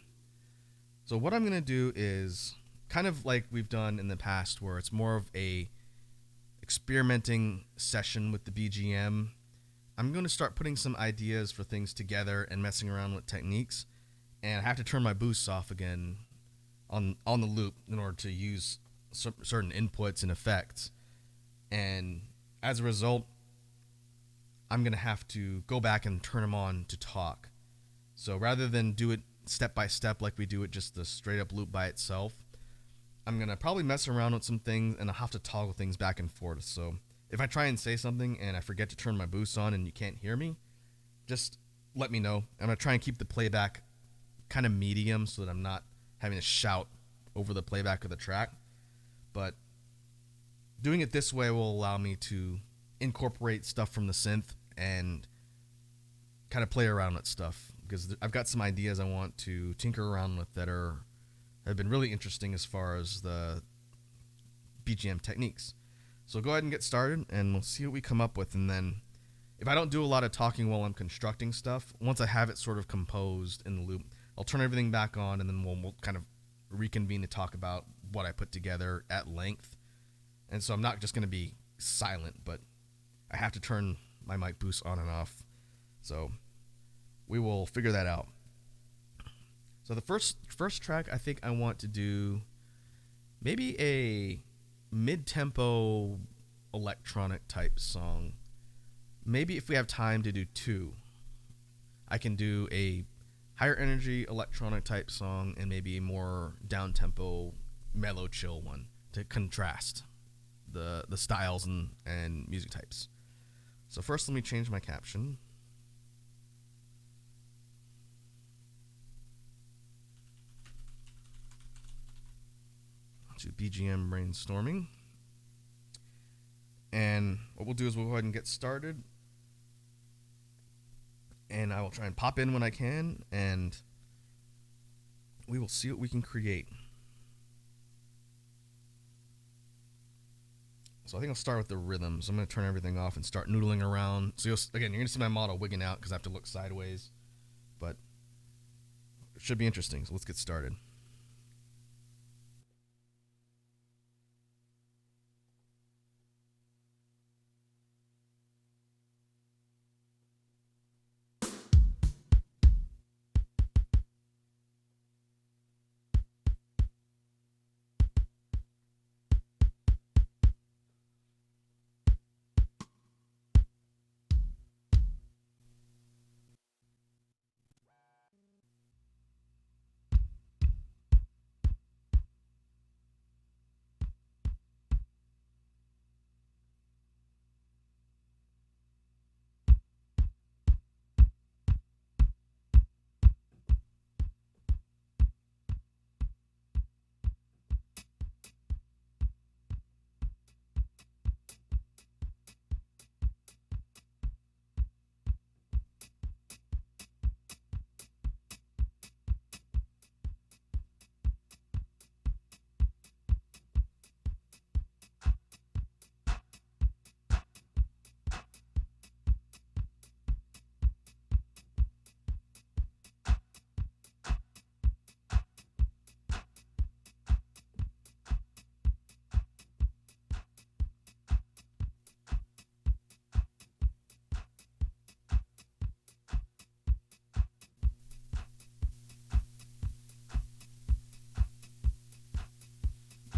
So what I'm going to do is kind of like we've done in the past, where it's more of a experimenting session with the BGM. I'm going to start putting some ideas for things together and messing around with techniques. And I have to turn my boosts off again on the loop in order to use certain inputs and effects. And as a result, I'm going to have to go back and turn them on to talk. So rather than do it step by step like we do it just the straight up loop by itself, I'm going to probably mess around with some things, and I'll have to toggle things back and forth. So if I try and say something and I forget to turn my boost on and you can't hear me, just let me know. I'm going to try and keep the playback kind of medium so that I'm not having to shout over the playback of the track. But doing it this way will allow me to incorporate stuff from the synth and kind of play around with stuff, because I've got some ideas I want to tinker around with that have been really interesting as far as the BGM techniques. So go ahead and get started, and we'll see what we come up with. And then if I don't do a lot of talking while I'm constructing stuff, once I have it sort of composed in the loop, I'll turn everything back on, and then we'll kind of reconvene to talk about what I put together at length. And so I'm not just going to be silent, but I have to turn my mic boost on and off. So we will figure that out. So the first track, I think I want to do maybe a mid-tempo electronic type song. Maybe if we have time to do two, I can do a higher energy electronic type song and maybe a more down-tempo mellow chill one to contrast the styles and music types. So first let me change my caption. To BGM brainstorming. And what we'll do is we'll go ahead and get started. And I will try and pop in when I can, and we will see what we can create. So I think I'll start with the rhythm. So I'm going to turn everything off and start noodling around. So you're going to see my model wigging out because I have to look sideways. But it should be interesting. So let's get started.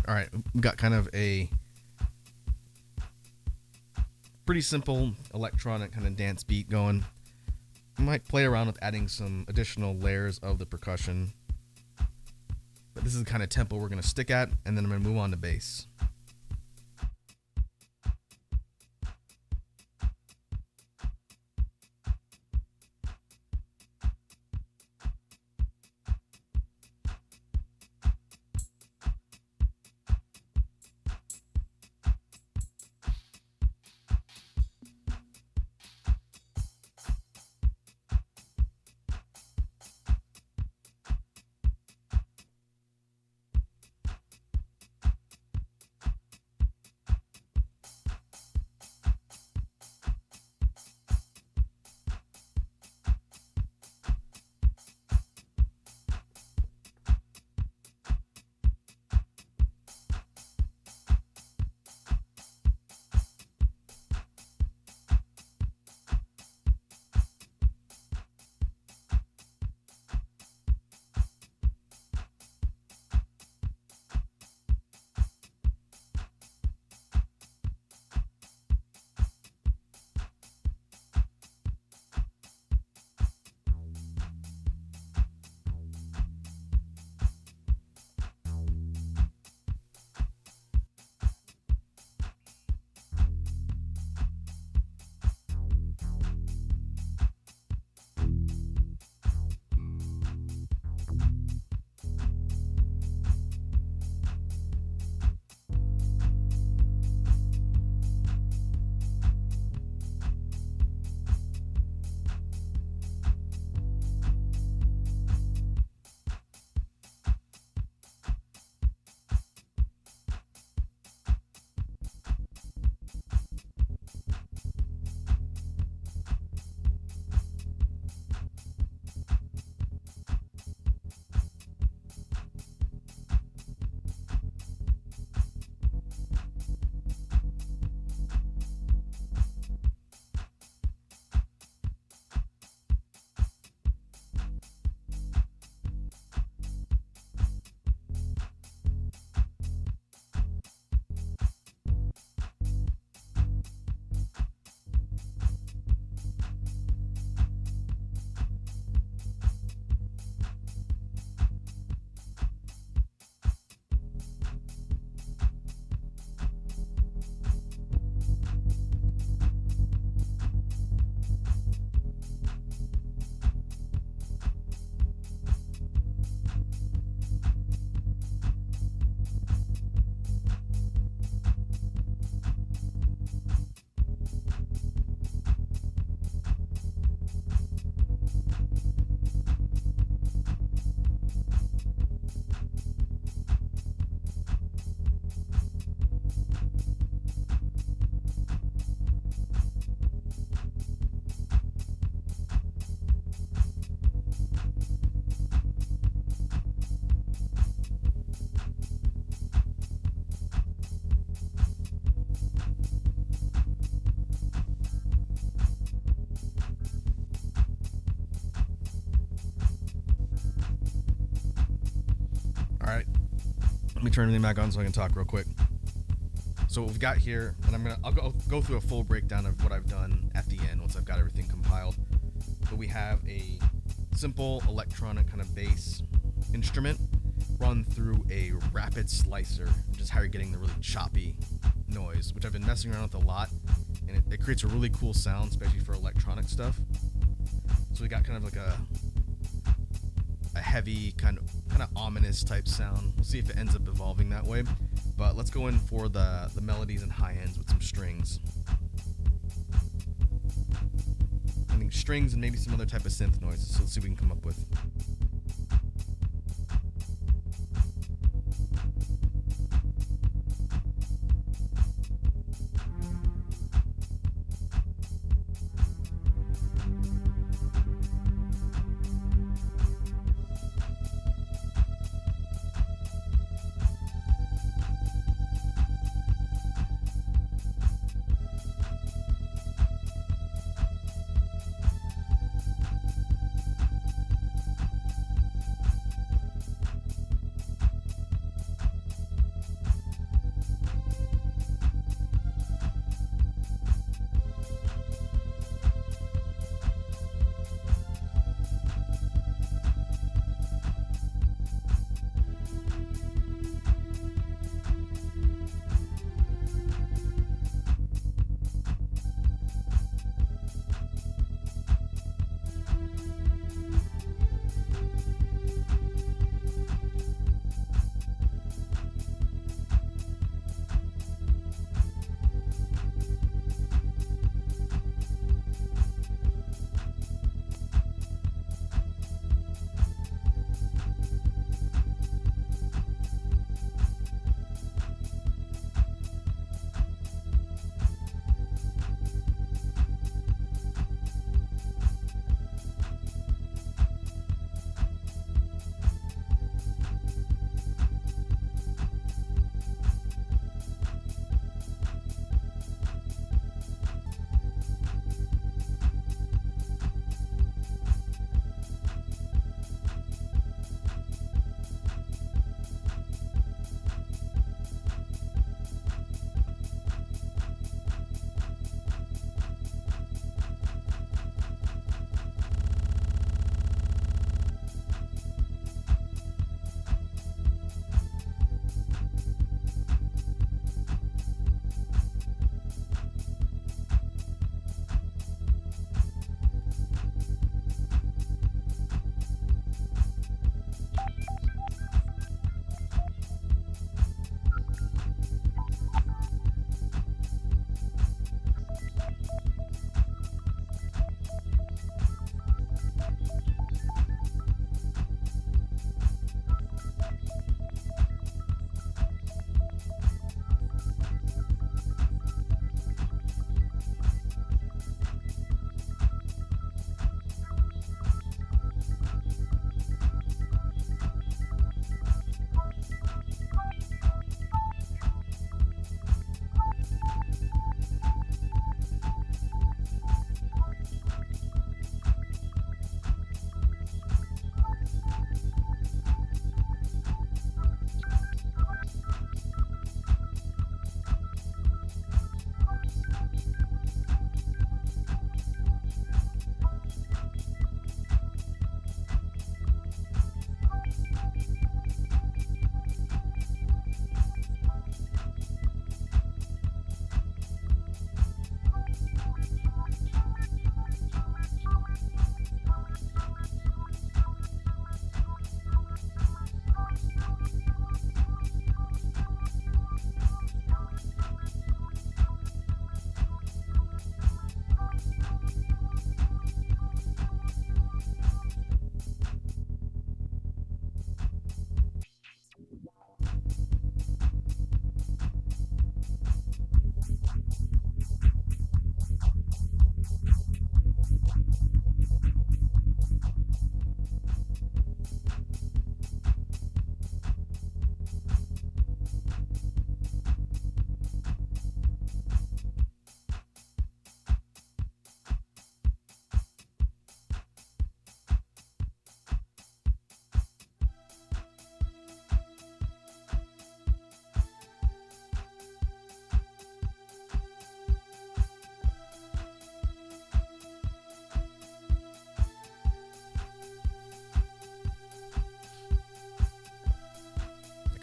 All right, we got kind of a pretty simple electronic kind of dance beat going. I might play around with adding some additional layers of the percussion. But this is the kind of tempo we're going to stick at, and then I'm going to move on to bass. Let me turn everything back on so I can talk real quick. So what we've got here, and I'll go through a full breakdown of what I've done at the end once I've got everything compiled. But we have a simple electronic kind of bass instrument run through a rapid slicer, which is how you're getting the really choppy noise, which I've been messing around with a lot, and it creates a really cool sound, especially for electronic stuff. So we got kind of like a heavy, kind of ominous type sound. We'll see if it ends up evolving that way. But let's go in for the melodies and high ends with some strings. I think strings and maybe some other type of synth noises. So let's see what we can come up with.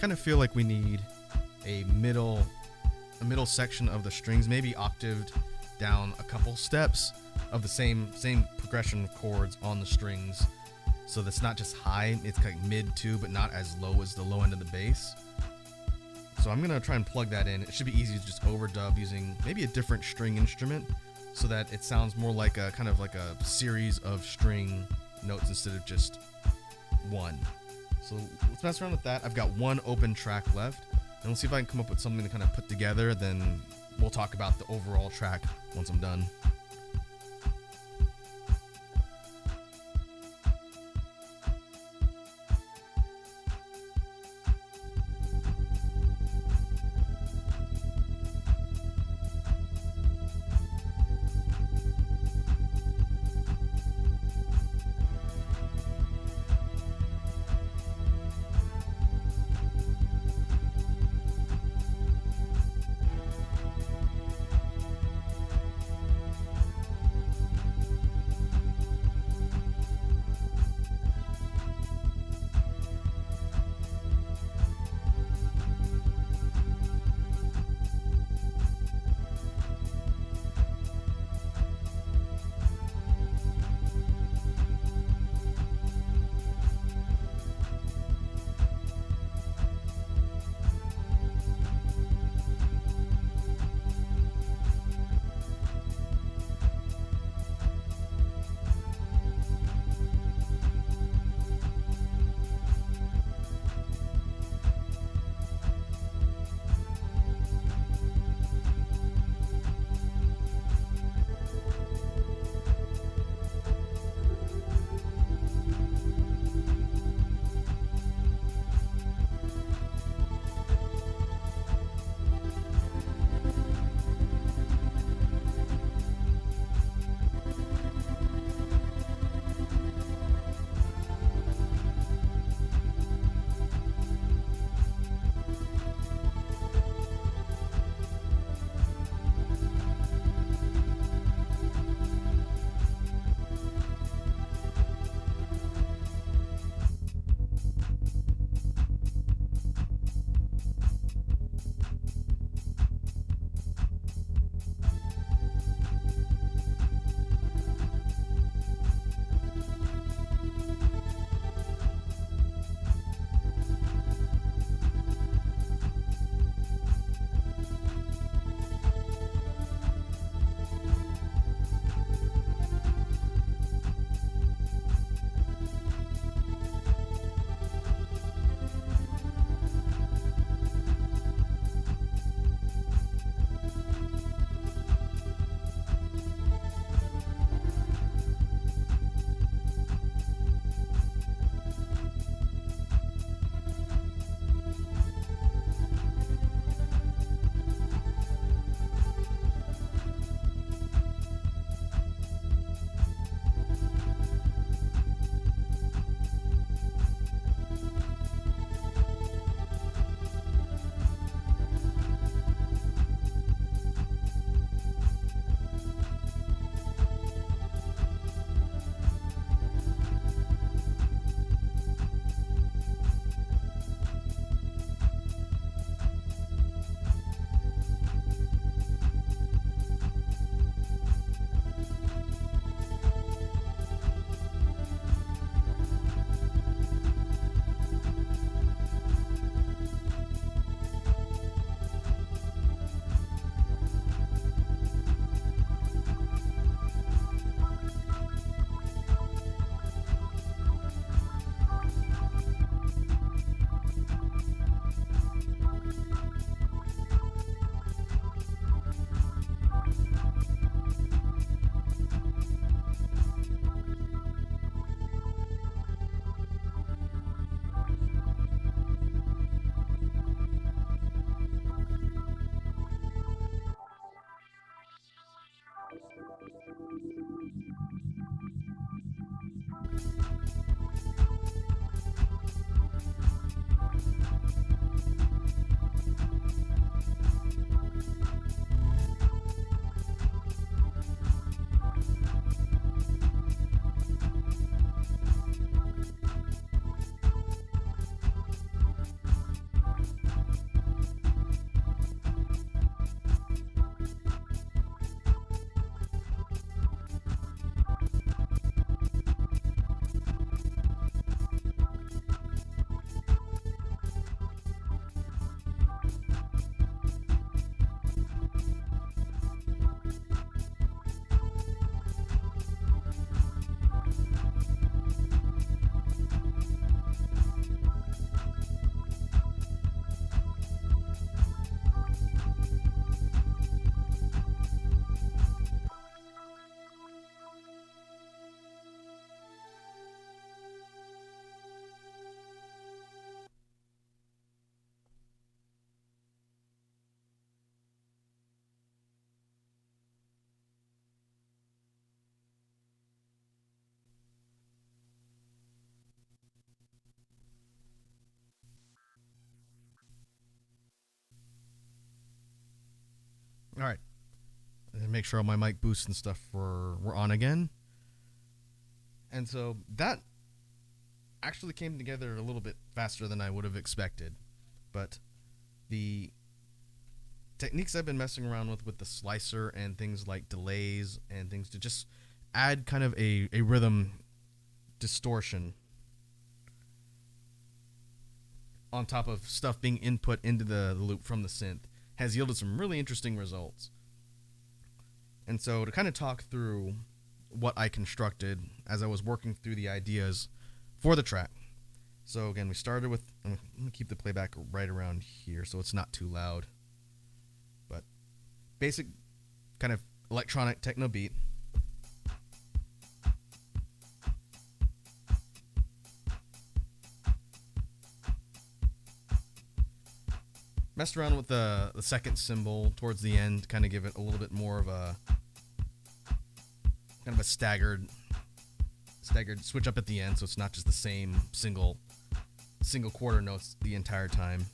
kind of feel like we need a middle section of the strings, maybe octaved down a couple steps of the same progression of chords on the strings, so that's not just high, it's like mid too, but not as low as the low end of the bass. So I'm gonna try and plug that in. It should be easy to just overdub using maybe a different string instrument, so that it sounds more like a kind of like a series of string notes instead of just one. So let's mess around with that. I've got one open track left, and we'll see if I can come up with something to kind of put together. Then we'll talk about the overall track once I'm done. make sure all my mic boosts and stuff were on again. And so that actually came together a little bit faster than I would have expected. But the techniques I've been messing around with the slicer and things like delays and things to just add kind of a rhythm distortion on top of stuff being input into the loop from the synth has yielded some really interesting results. And so to kind of talk through what I constructed as I was working through the ideas for the track. So again, we started with, I'm going to keep the playback right around here so it's not too loud. But basic kind of electronic techno beat. Messed around with the second cymbal towards the end, kind of give it a little bit more of a kind of a staggered switch up at the end, so it's not just the same single quarter notes the entire time.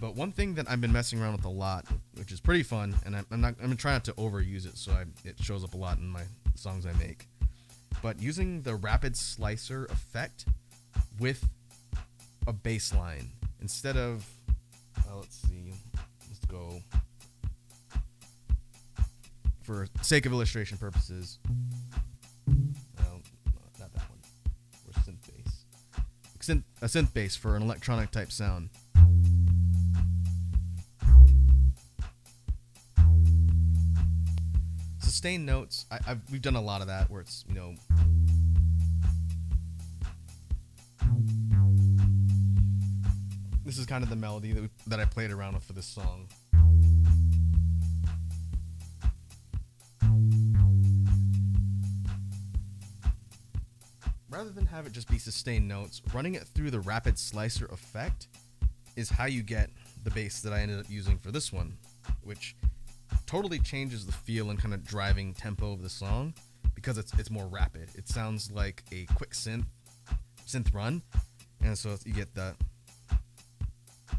But one thing that I've been messing around with a lot, which is pretty fun, and I'm gonna try not to overuse it, so it shows up a lot in my songs I make. But using the rapid slicer effect with a bass line instead of, let's see, let's go for sake of illustration purposes. Not that one. Or synth bass. A synth bass for an electronic type sound. Sustained notes. We've done a lot of that where it's, you know, this is kind of the melody that I played around with for this song. Rather than have it just be sustained notes, running it through the rapid slicer effect is how you get the bass that I ended up using for this one, which totally changes the feel and kind of driving tempo of the song because it's more rapid. It sounds like a quick synth run, and so you get that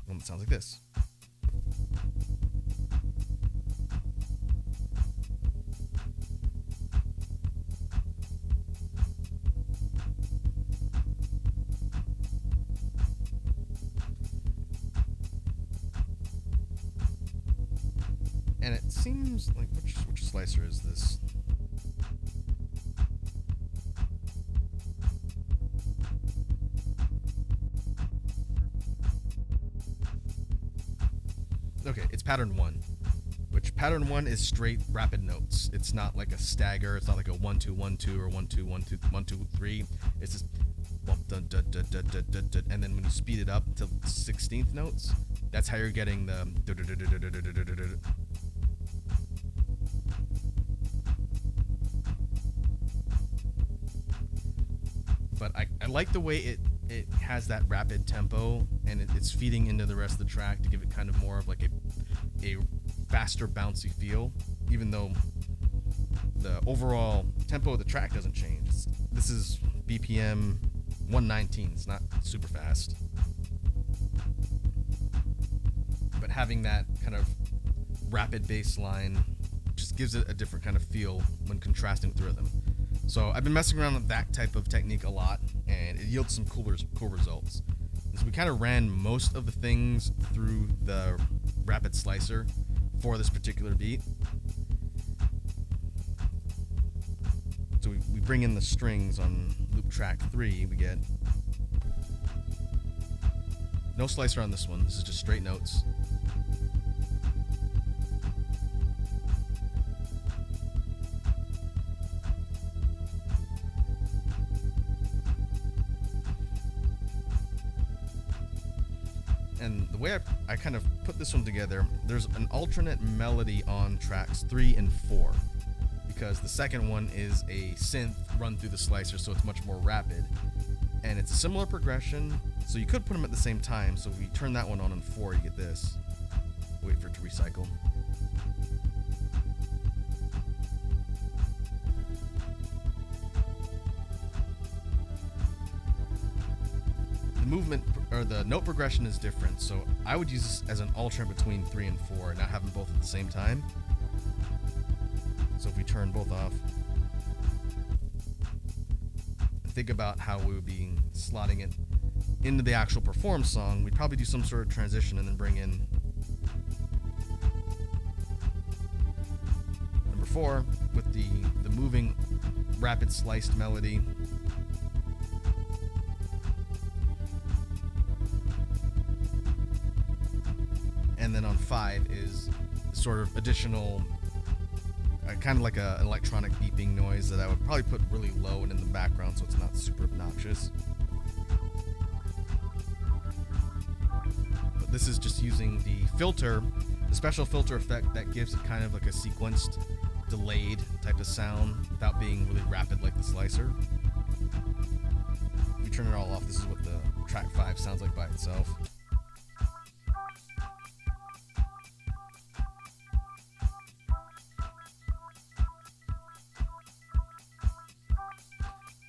one that sounds like this. And it seems like, which slicer is this? Okay, it's pattern 1, which pattern 1 is straight rapid notes. It's not like a stagger. It's not like a 1 2 1 2 or 1 2 1 2 1 2 3. It's just bump dun dun dun dun dun dun dun, and then when you speed it up to 16th notes, that's how you're getting the. But I like the way it has that rapid tempo, and it's feeding into the rest of the track to give it kind of more of like a faster bouncy feel, even though the overall tempo of the track doesn't change. This is BPM 119. It's not super fast, but having that kind of rapid bass line just gives it a different kind of feel when contrasting with the rhythm. So I've been messing around with that type of technique a lot, and it yields some cool results. And so we kind of ran most of the things through the rapid slicer for this particular beat. So we bring in the strings on loop track 3. We get no slicer on this one. This is just straight notes. And the way I kind of put this one together, there's an alternate melody on tracks 3 and 4, because the second one is a synth run through the slicer, so it's much more rapid. And it's a similar progression, so you could put them at the same time. So if we turn that one on in 4, you get this. Wait for it to recycle. The movement or the note progression is different, so I would use this as an alternate between 3 and 4, not have them both at the same time. So if we turn both off, think about how we would be slotting it into the actual performed song. We'd probably do some sort of transition and then bring in number 4 with the moving rapid sliced melody. And then on 5 is sort of additional kind of like an electronic beeping noise that I would probably put really low and in the background so it's not super obnoxious. But this is just using the filter, the special filter effect that gives it kind of like a sequenced, delayed type of sound without being really rapid like the slicer. If we turn it all off, this is what the track 5 sounds like by itself.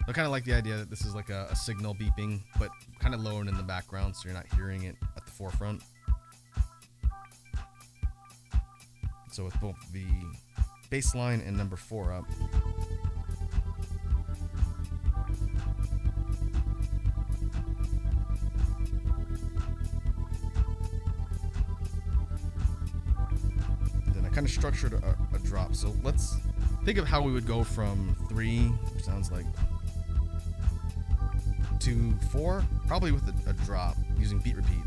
I kind of like the idea that this is like a signal beeping, but kind of lowered in the background so you're not hearing it at the forefront. So with both the bass line and number 4 up. And then I kind of structured a drop. So let's think of how we would go from 3, which sounds like, to 4, probably with a drop using beat repeat.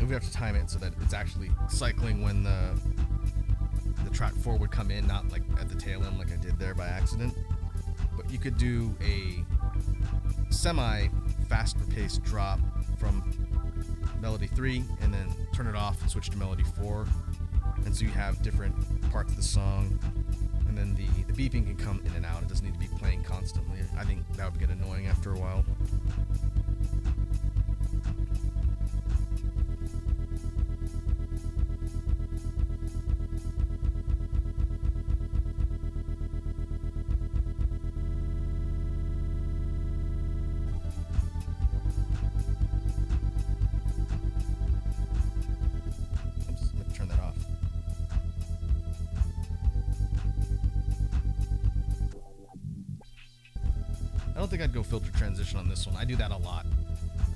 We have to time it so that it's actually cycling when the track 4 would come in, not like at the tail end like I did there by accident. But you could do a semi-faster paced drop from melody 3 and then turn it off and switch to melody 4. And so you have different parts of the song, and then the beeping can come in and out. It doesn't need to be playing constantly. I think that would get annoying after a while. I don't think I'd go filter transition on this one. I do that a lot.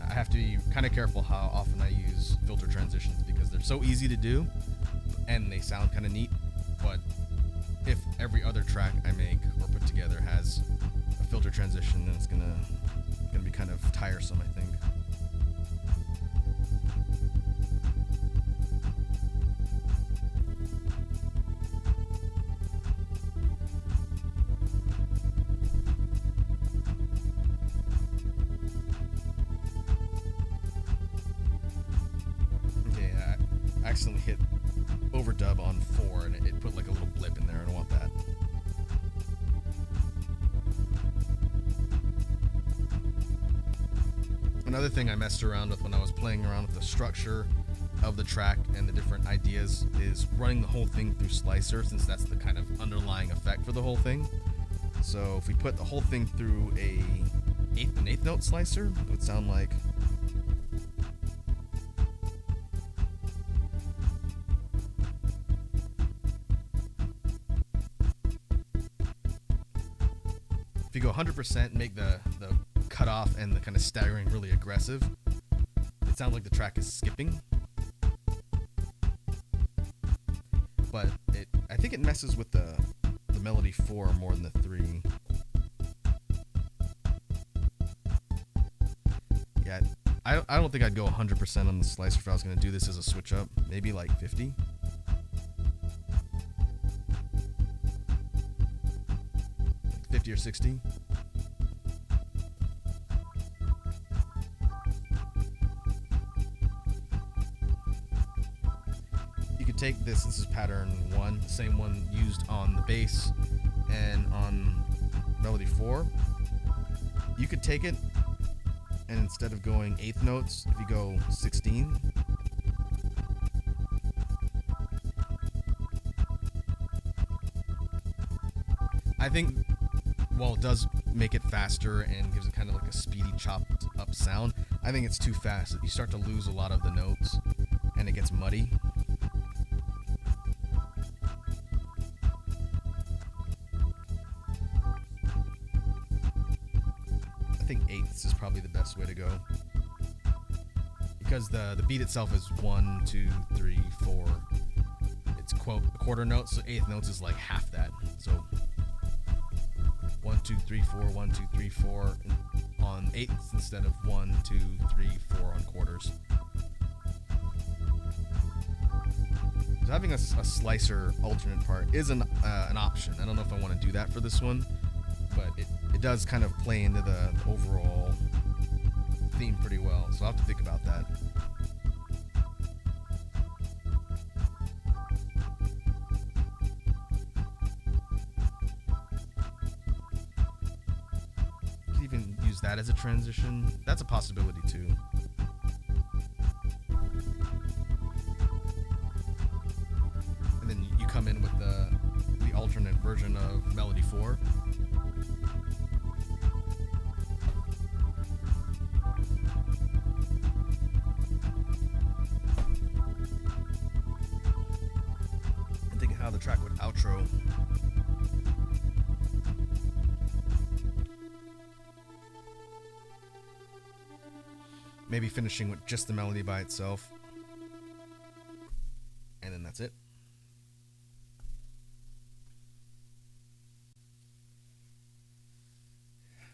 I have to be kind of careful how often I use filter transitions because they're so easy to do and they sound kind of neat. But if every other track I make or put together has a filter transition, then it's gonna be kind of tiresome, I think. Accidentally hit overdub on 4 and it put like a little blip in there. I don't want that. Another thing I messed around with when I was playing around with the structure of the track and the different ideas is running the whole thing through Slicer, since that's the kind of underlying effect for the whole thing. So if we put the whole thing through an eighth note slicer, it would sound like. If you go 100%, make the cutoff and the kind of staggering really aggressive, it sounds like the track is skipping. But I think it messes with the melody 4 more than the 3. Yeah, I don't think I'd go 100% on the slicer if I was going to do this as a switch up. Maybe like 50. Like 50 or 60. Take this is pattern 1, the same one used on the bass and on melody 4, You could take it and instead of going eighth notes, if you go 16, I think while it does make it faster and gives it kind of like a speedy chopped up sound, I think it's too fast. You start to lose a lot of the notes and it gets muddy. I think eighths is probably the best way to go. Because the beat itself is 1, 2, 3, 4. It's quarter notes, so eighth notes is like half that. So 1, 2, 3, 4, 1, 2, 3, 4 on eighths instead of 1, 2, 3, 4 on quarters. So having a slicer alternate part is an option. I don't know if I want to do that for this one, but it does kind of play into the overall theme pretty well. So I'll have to think about that. You could even use that as a transition. That's a possibility too. And then you come in with the alternate version of Melody 4. I'm thinking how the track would outro. Maybe finishing with just the melody by itself. And then that's it.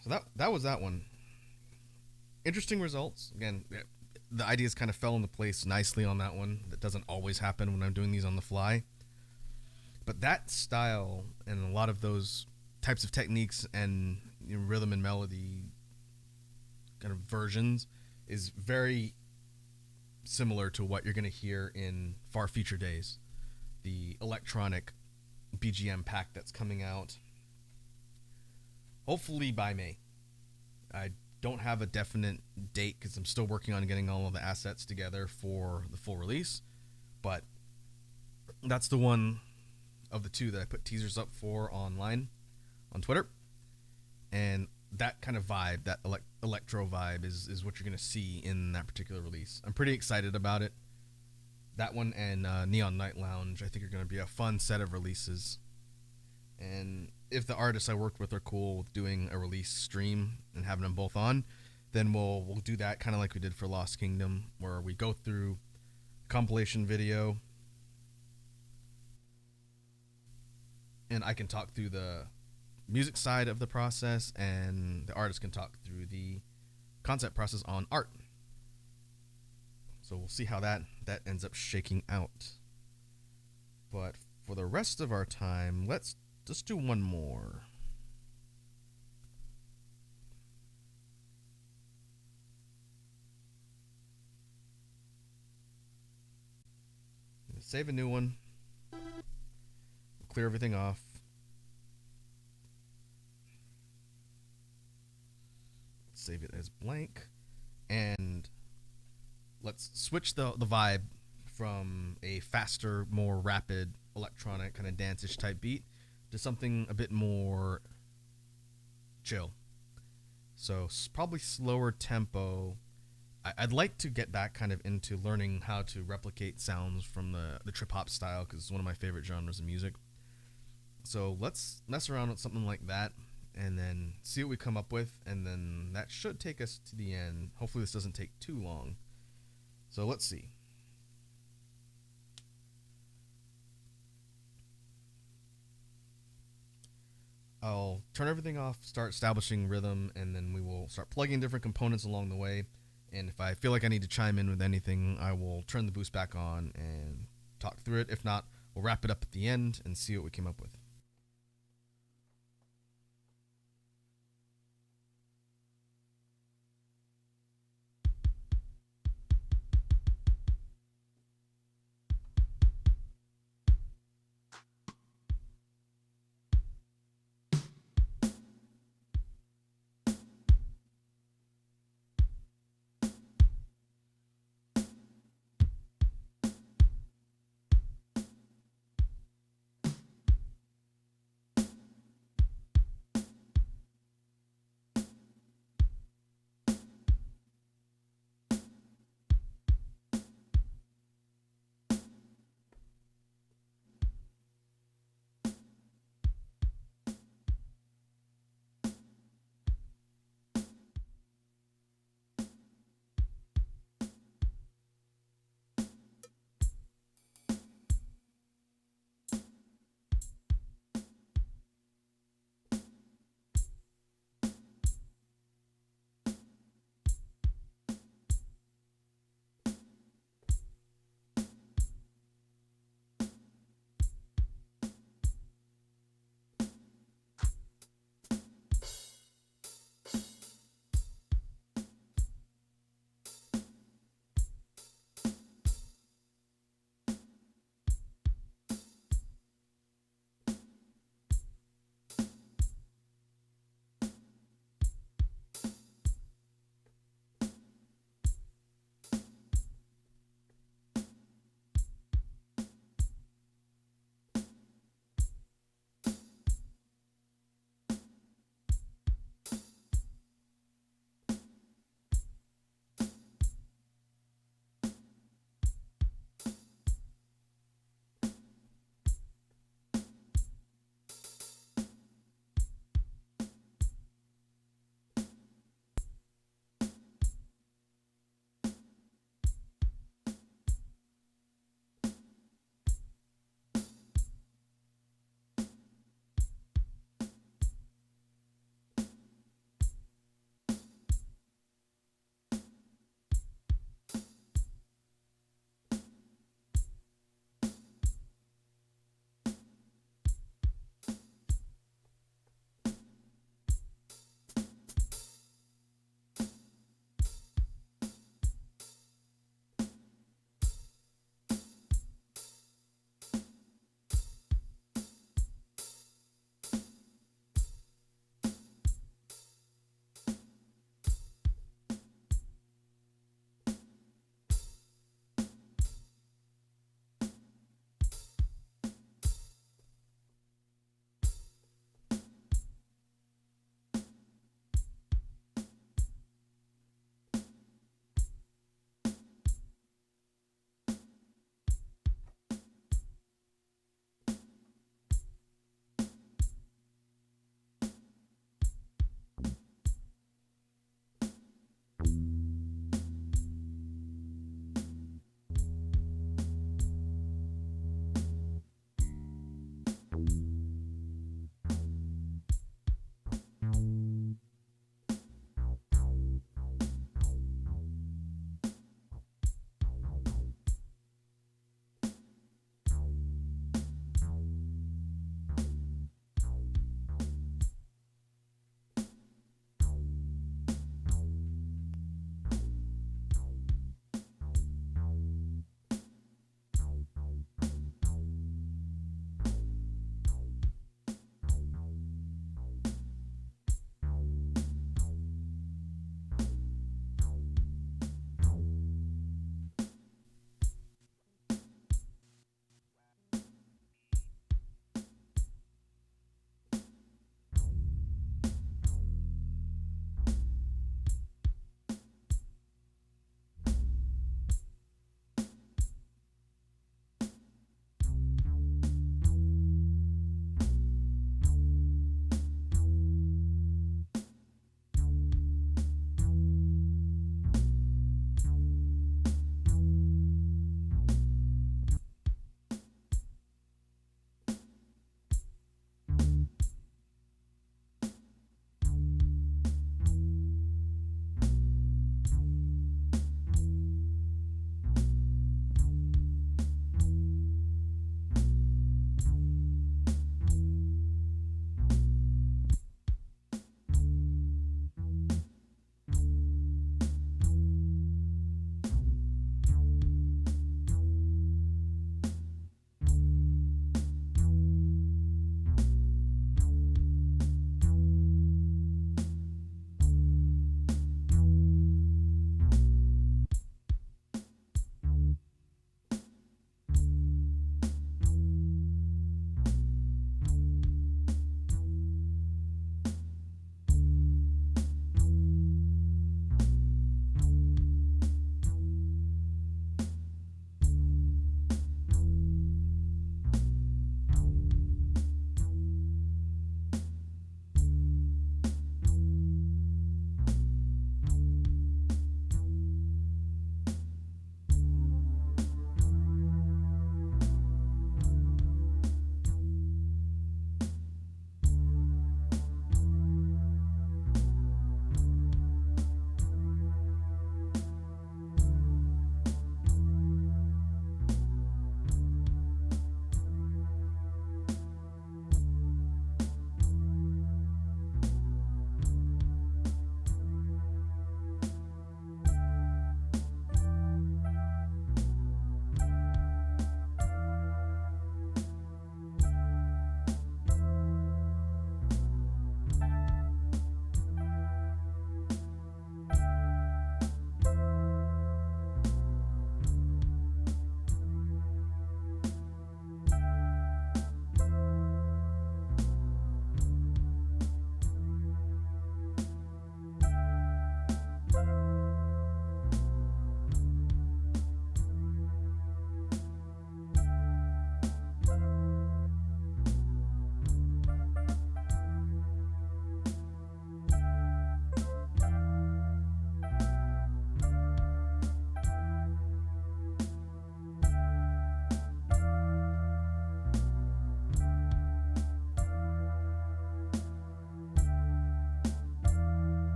So that was that one. Interesting results. Again, the ideas kind of fell into place nicely on that one. That doesn't always happen when I'm doing these on the fly. But that style and a lot of those types of techniques and rhythm and melody kind of versions is very similar to what you're going to hear in Far Future Days, the electronic BGM pack that's coming out hopefully by May. I don't have a definite date because I'm still working on getting all of the assets together for the full release, but that's the one of the two that I put teasers up for online on Twitter, and that kind of vibe, that electro vibe is what you're going to see in that particular release. I'm pretty excited about it. That one and Neon Night Lounge I think are going to be a fun set of releases. And if the artists I worked with are cool with doing a release stream and having them both on, then we'll do that kind of like we did for Lost Kingdom, where we go through compilation video and I can talk through the music side of the process and the artist can talk through the concept process on art. So we'll see how that ends up shaking out. But for the rest of our time, let's just do one more. Save a new one. Clear everything off. Save it as blank. And let's switch the vibe from a faster, more rapid, electronic, kind of dance-ish type beat to something a bit more chill. So probably slower tempo. I'd like to get back kind of into learning how to replicate sounds from the trip-hop style, because it's one of my favorite genres of music. So let's mess around with something like that and then see what we come up with, and then that should take us to the end. Hopefully this doesn't take too long. So let's see. I'll turn everything off, start establishing rhythm, and then we will start plugging different components along the way. And if I feel like I need to chime in with anything, I will turn the boost back on and talk through it. If not, we'll wrap it up at the end and see what we came up with.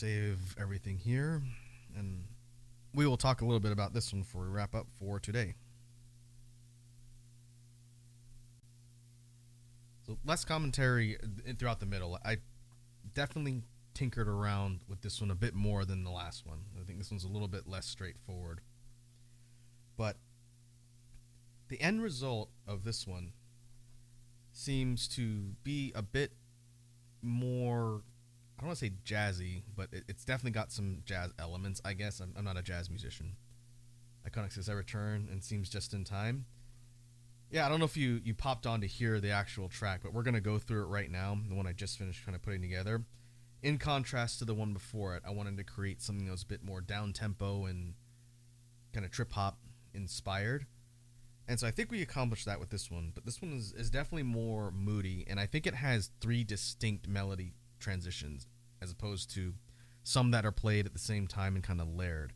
save everything here, and we will talk a little bit about this one before we wrap up for today. So less commentary throughout the middle. I definitely tinkered around with this one a bit more than the last one. I think this one's a little bit less straightforward. But the end result of this one seems to be a bit more, I don't want to say jazzy, but it's definitely got some jazz elements, I guess. I'm not a jazz musician. Iconic says I return and seems just in time. Yeah, I don't know if you popped on to hear the actual track, but we're going to go through it right now, the one I just finished kind of putting together. In contrast to the one before it, I wanted to create something that was a bit more down-tempo and kind of trip-hop inspired. And so I think we accomplished that with this one, but this one is definitely more moody, and I think it has 3 distinct melody transitions as opposed to some that are played at the same time and kind of layered.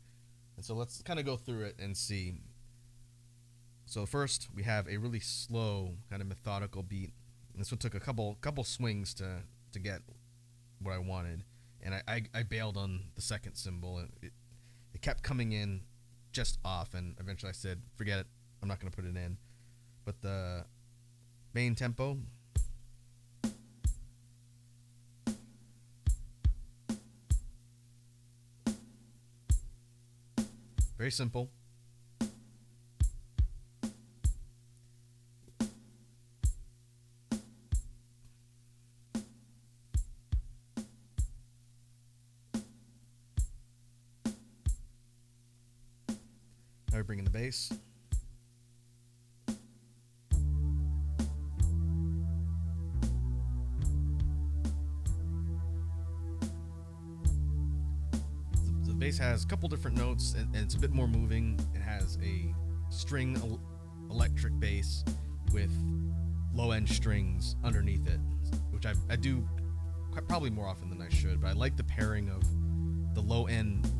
And so let's kind of go through it and see. So first, we have a really slow, kind of methodical beat. And this one took a couple swings to get what I wanted, and I bailed on the second cymbal, and it kept coming in just off, and eventually I said, forget it, I'm not going to put it in. But the main tempo, very simple. Now we bring in the bass. The bass has a couple different notes, and it's a bit more moving. It has a string electric bass with low-end strings underneath it, which I do probably more often than I should, but I like the pairing of the low-end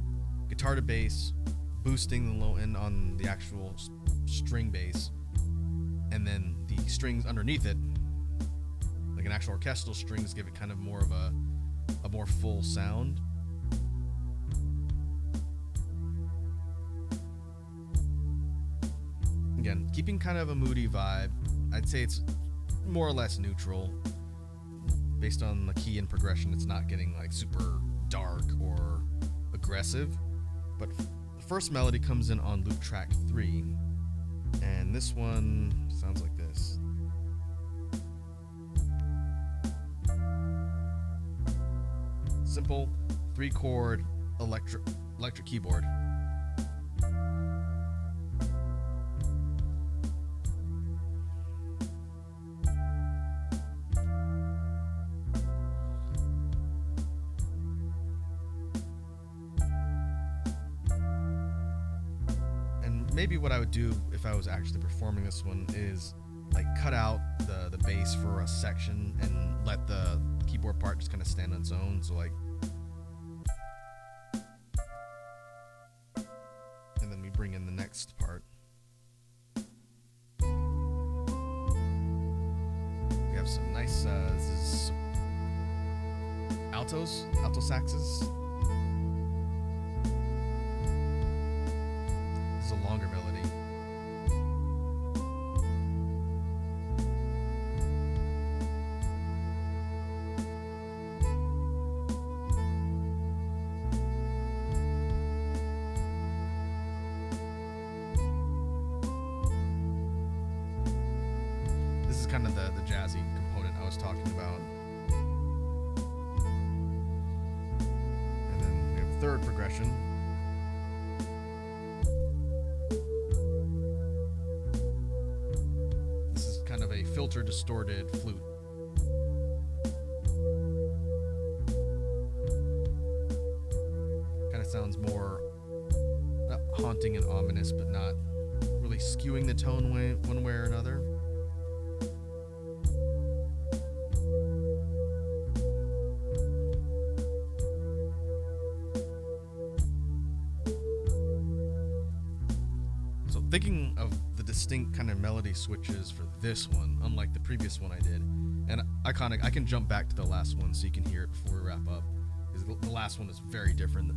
guitar to bass, boosting the low end on the actual string bass, and then the strings underneath it, like an actual orchestral strings, give it kind of more of a more full sound. Again, keeping kind of a moody vibe. I'd say it's more or less neutral. Based on the key and progression, it's not getting like super dark or aggressive. But first melody comes in on loop track 3, and this one sounds like this. Simple 3-chord electric keyboard. Maybe what I would do if I was actually performing this one is like cut out the bass for a section and let the keyboard part just kind of stand on its own. So like, and then we bring in the next part. We have some nice this is alto saxes. This is a longer melody. This is kind of the jazzy component I was talking about. And then we have third progression. This is kind of a filter distorted flute. Kind of sounds more not haunting and ominous, but not really skewing the tone one way or another. Thinking of the distinct kind of melody switches for this one, unlike the previous one I did, and Iconic, I can jump back to the last one so you can hear it before we wrap up. the last one is very different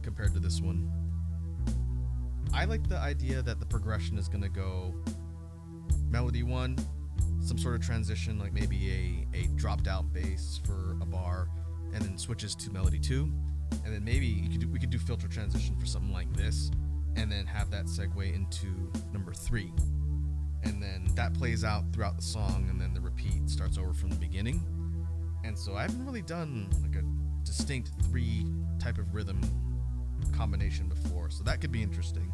compared to this one. I like the idea that the progression is going to go melody 1, some sort of transition, like maybe a dropped out bass for a bar, and then switches to melody 2, and then maybe we could do filter transition for something like this, and then have that segue into number 3, and then that plays out throughout the song, and then the repeat starts over from the beginning. And so I haven't really done like a distinct 3 type of rhythm combination before, so that could be interesting,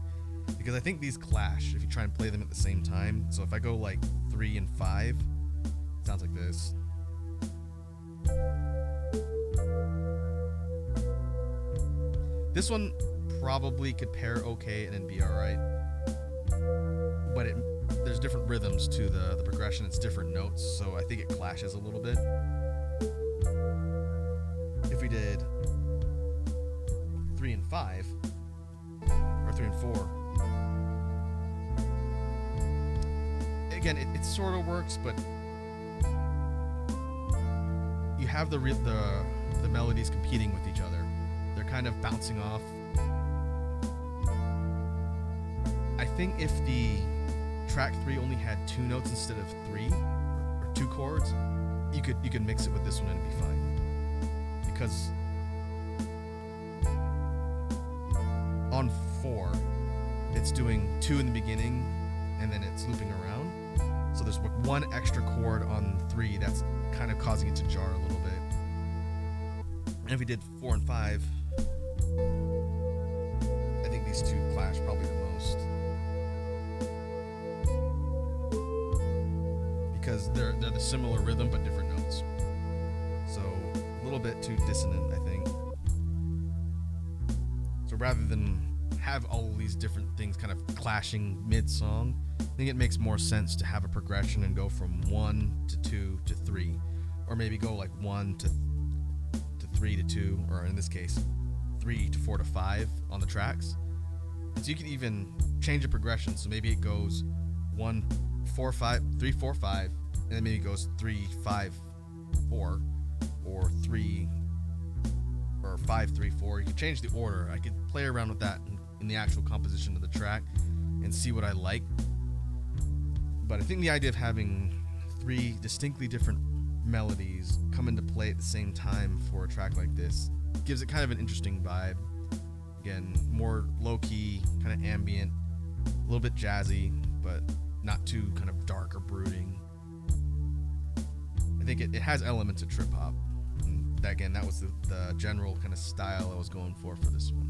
because I think these clash if you try and play them at the same time. So if I go like 3 and 5, it sounds like this. This one probably could pair okay and then be alright, but there's different rhythms to the progression. It's different notes, so I think it clashes a little bit. If we did 3 and 5, or 3 and 4, again, it sort of works, but you have the melodies competing with each other. They're kind of bouncing off. I think if the track 3 only had 2 notes instead of 3, or 2 chords, you could mix it with this one and it'd be fine. Because on 4, it's doing 2 in the beginning and then it's looping around. So there's 1 extra chord on 3 that's kind of causing it to jar a little bit. And if we did 4 and 5, I think these 2 clash probably the most. Because they're the similar rhythm but different notes. So a little bit too dissonant, I think. So rather than have all of these different things kind of clashing mid-song, I think it makes more sense to have a progression and go from 1 to 2 to 3. Or maybe go like 1 to 3 to 2, or in this case, 3 to 4 to 5 on the tracks. And so you can even change the progression. So maybe it goes 1, 4, 5, 3, 4, 5, and then maybe it goes 3, 5, 4, or 3, or 5, 3, 4. You can change the order. I could play around with that in the actual composition of the track and see what I like. But I think the idea of having 3 distinctly different melodies come into play at the same time for a track like this gives it kind of an interesting vibe. Again, more low-key, kind of ambient, a little bit jazzy, but not too kind of dark or brooding. I think it has elements of trip-hop. Again, that was the general kind of style I was going for this one.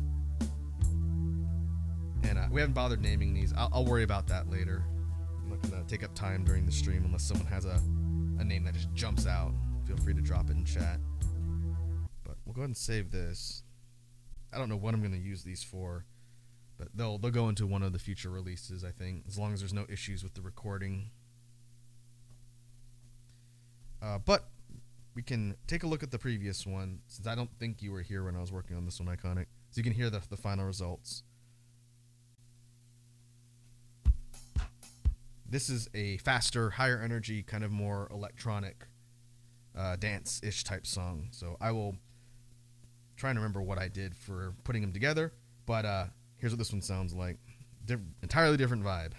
And we haven't bothered naming these. I'll worry about that later. I'm not going to take up time during the stream unless someone has a name that just jumps out. Feel free to drop it in chat. But we'll go ahead and save this. I don't know what I'm going to use these for, but they'll go into one of the future releases, I think, as long as there's no issues with the recording. But we can take a look at the previous one, since I don't think you were here when I was working on this one, Iconic. So you can hear the final results. This is a faster, higher energy, kind of more electronic, dance-ish type song. So I will try and remember what I did for putting them together. But here's what this one sounds like. Entirely different vibe.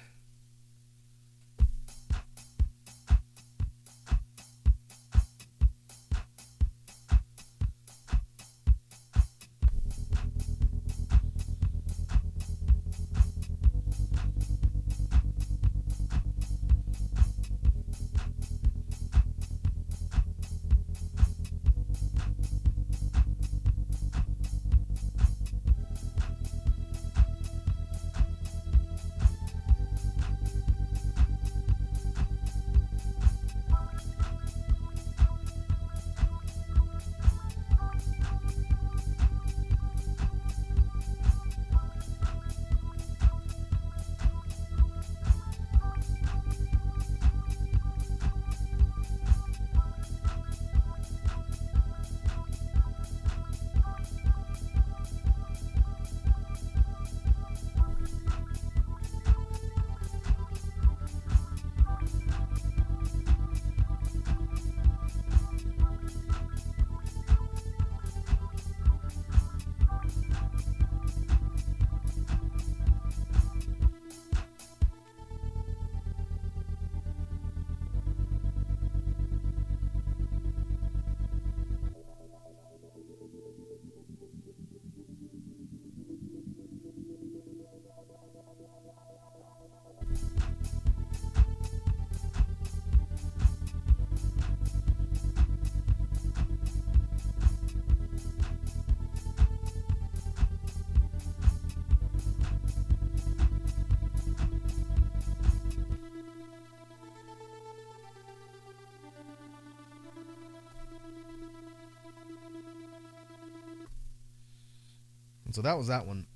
And so that was that one.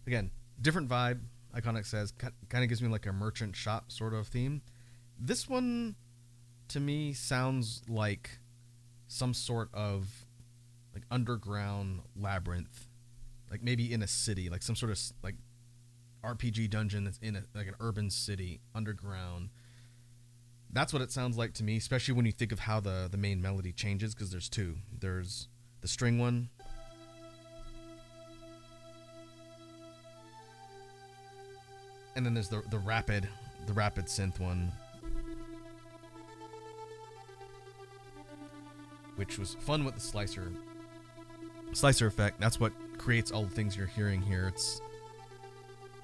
Again, different vibe. Iconic says kind of gives me like a merchant shop sort of theme. This one to me sounds like some sort of like underground labyrinth, like maybe in a city, like some sort of like RPG dungeon that's in like an urban city underground. That's what it sounds like to me, especially when you think of how the main melody changes, because there's two. There's the string one, and then there's the rapid synth one, which was fun with the slicer effect. That's what creates all the things you're hearing here. It's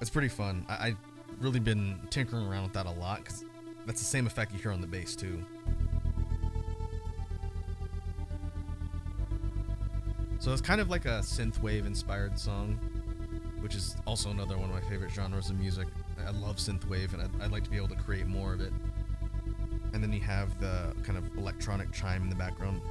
pretty fun. I've really been tinkering around with that a lot, because that's the same effect you hear on the bass too. So it's kind of like a synthwave inspired song, which is also another one of my favorite genres of music. I love synthwave, and I'd like to be able to create more of it. And then you have the kind of electronic chime in the background.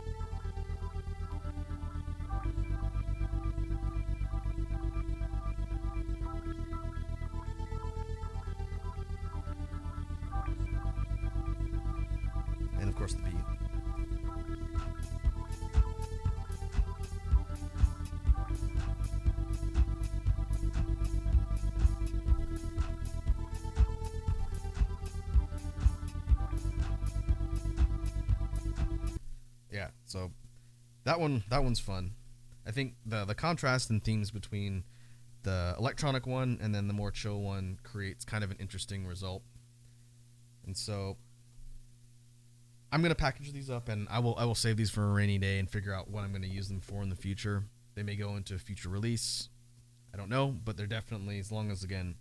And of course the beat. Yeah, so that one's fun. I think the contrast and themes between the electronic one and then the more chill one creates kind of an interesting result. And so I'm gonna package these up, and I will save these for a rainy day and figure out what I'm gonna use them for in the future. They may go into a future release. I don't know, but they're definitely, as long as, again,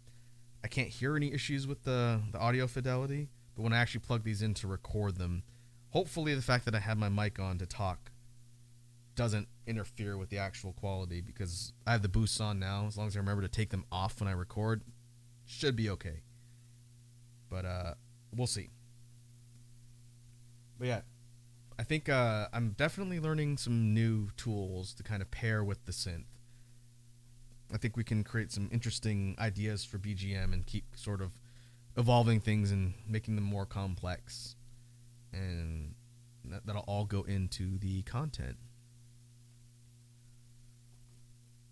I can't hear any issues with the audio fidelity, but when I actually plug these in to record them, hopefully the fact that I have my mic on to talk doesn't interfere with the actual quality, because I have the boosts on now. As long as I remember to take them off when I record, should be okay. But we'll see. But yeah, I think I'm definitely learning some new tools to kind of pair with the synth. I think we can create some interesting ideas for BGM and keep sort of evolving things and making them more complex. And that'll all go into the content.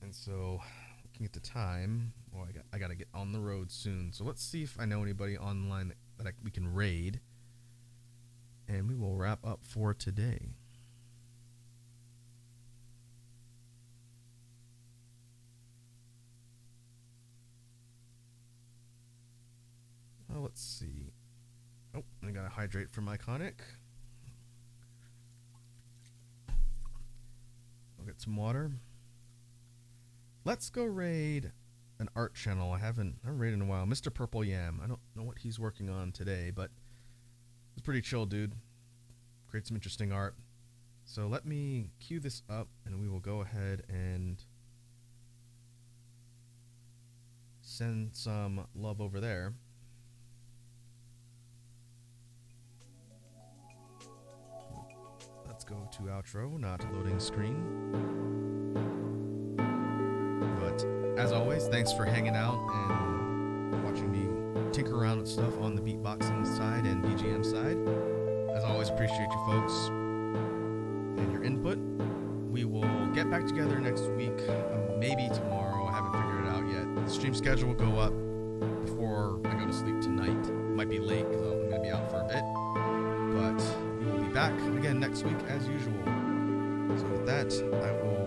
And so, looking at the time, well, I got to get on the road soon. So let's see if I know anybody online that we can raid. And we will wrap up for today. Well, let's see. Oh, I gotta hydrate from Iconic. I'll get some water. Let's go raid an art channel. I haven't raided in a while. Mr. Purple Yam. I don't know what he's working on today, but it's pretty chill, dude. Create some interesting art. So let me cue this up, and we will go ahead and send some love over there. Let's go to outro, not loading screen. But as always, thanks for hanging out and watching me tinker around with stuff on the beatboxing side and BGM side. As always, appreciate you folks and your input. We will get back together next week, maybe tomorrow. I haven't figured it out yet. The stream schedule will go up before I go to sleep tonight. It might be late because I'm going to be out for a bit. But we will be back again next week as usual. So with that, I will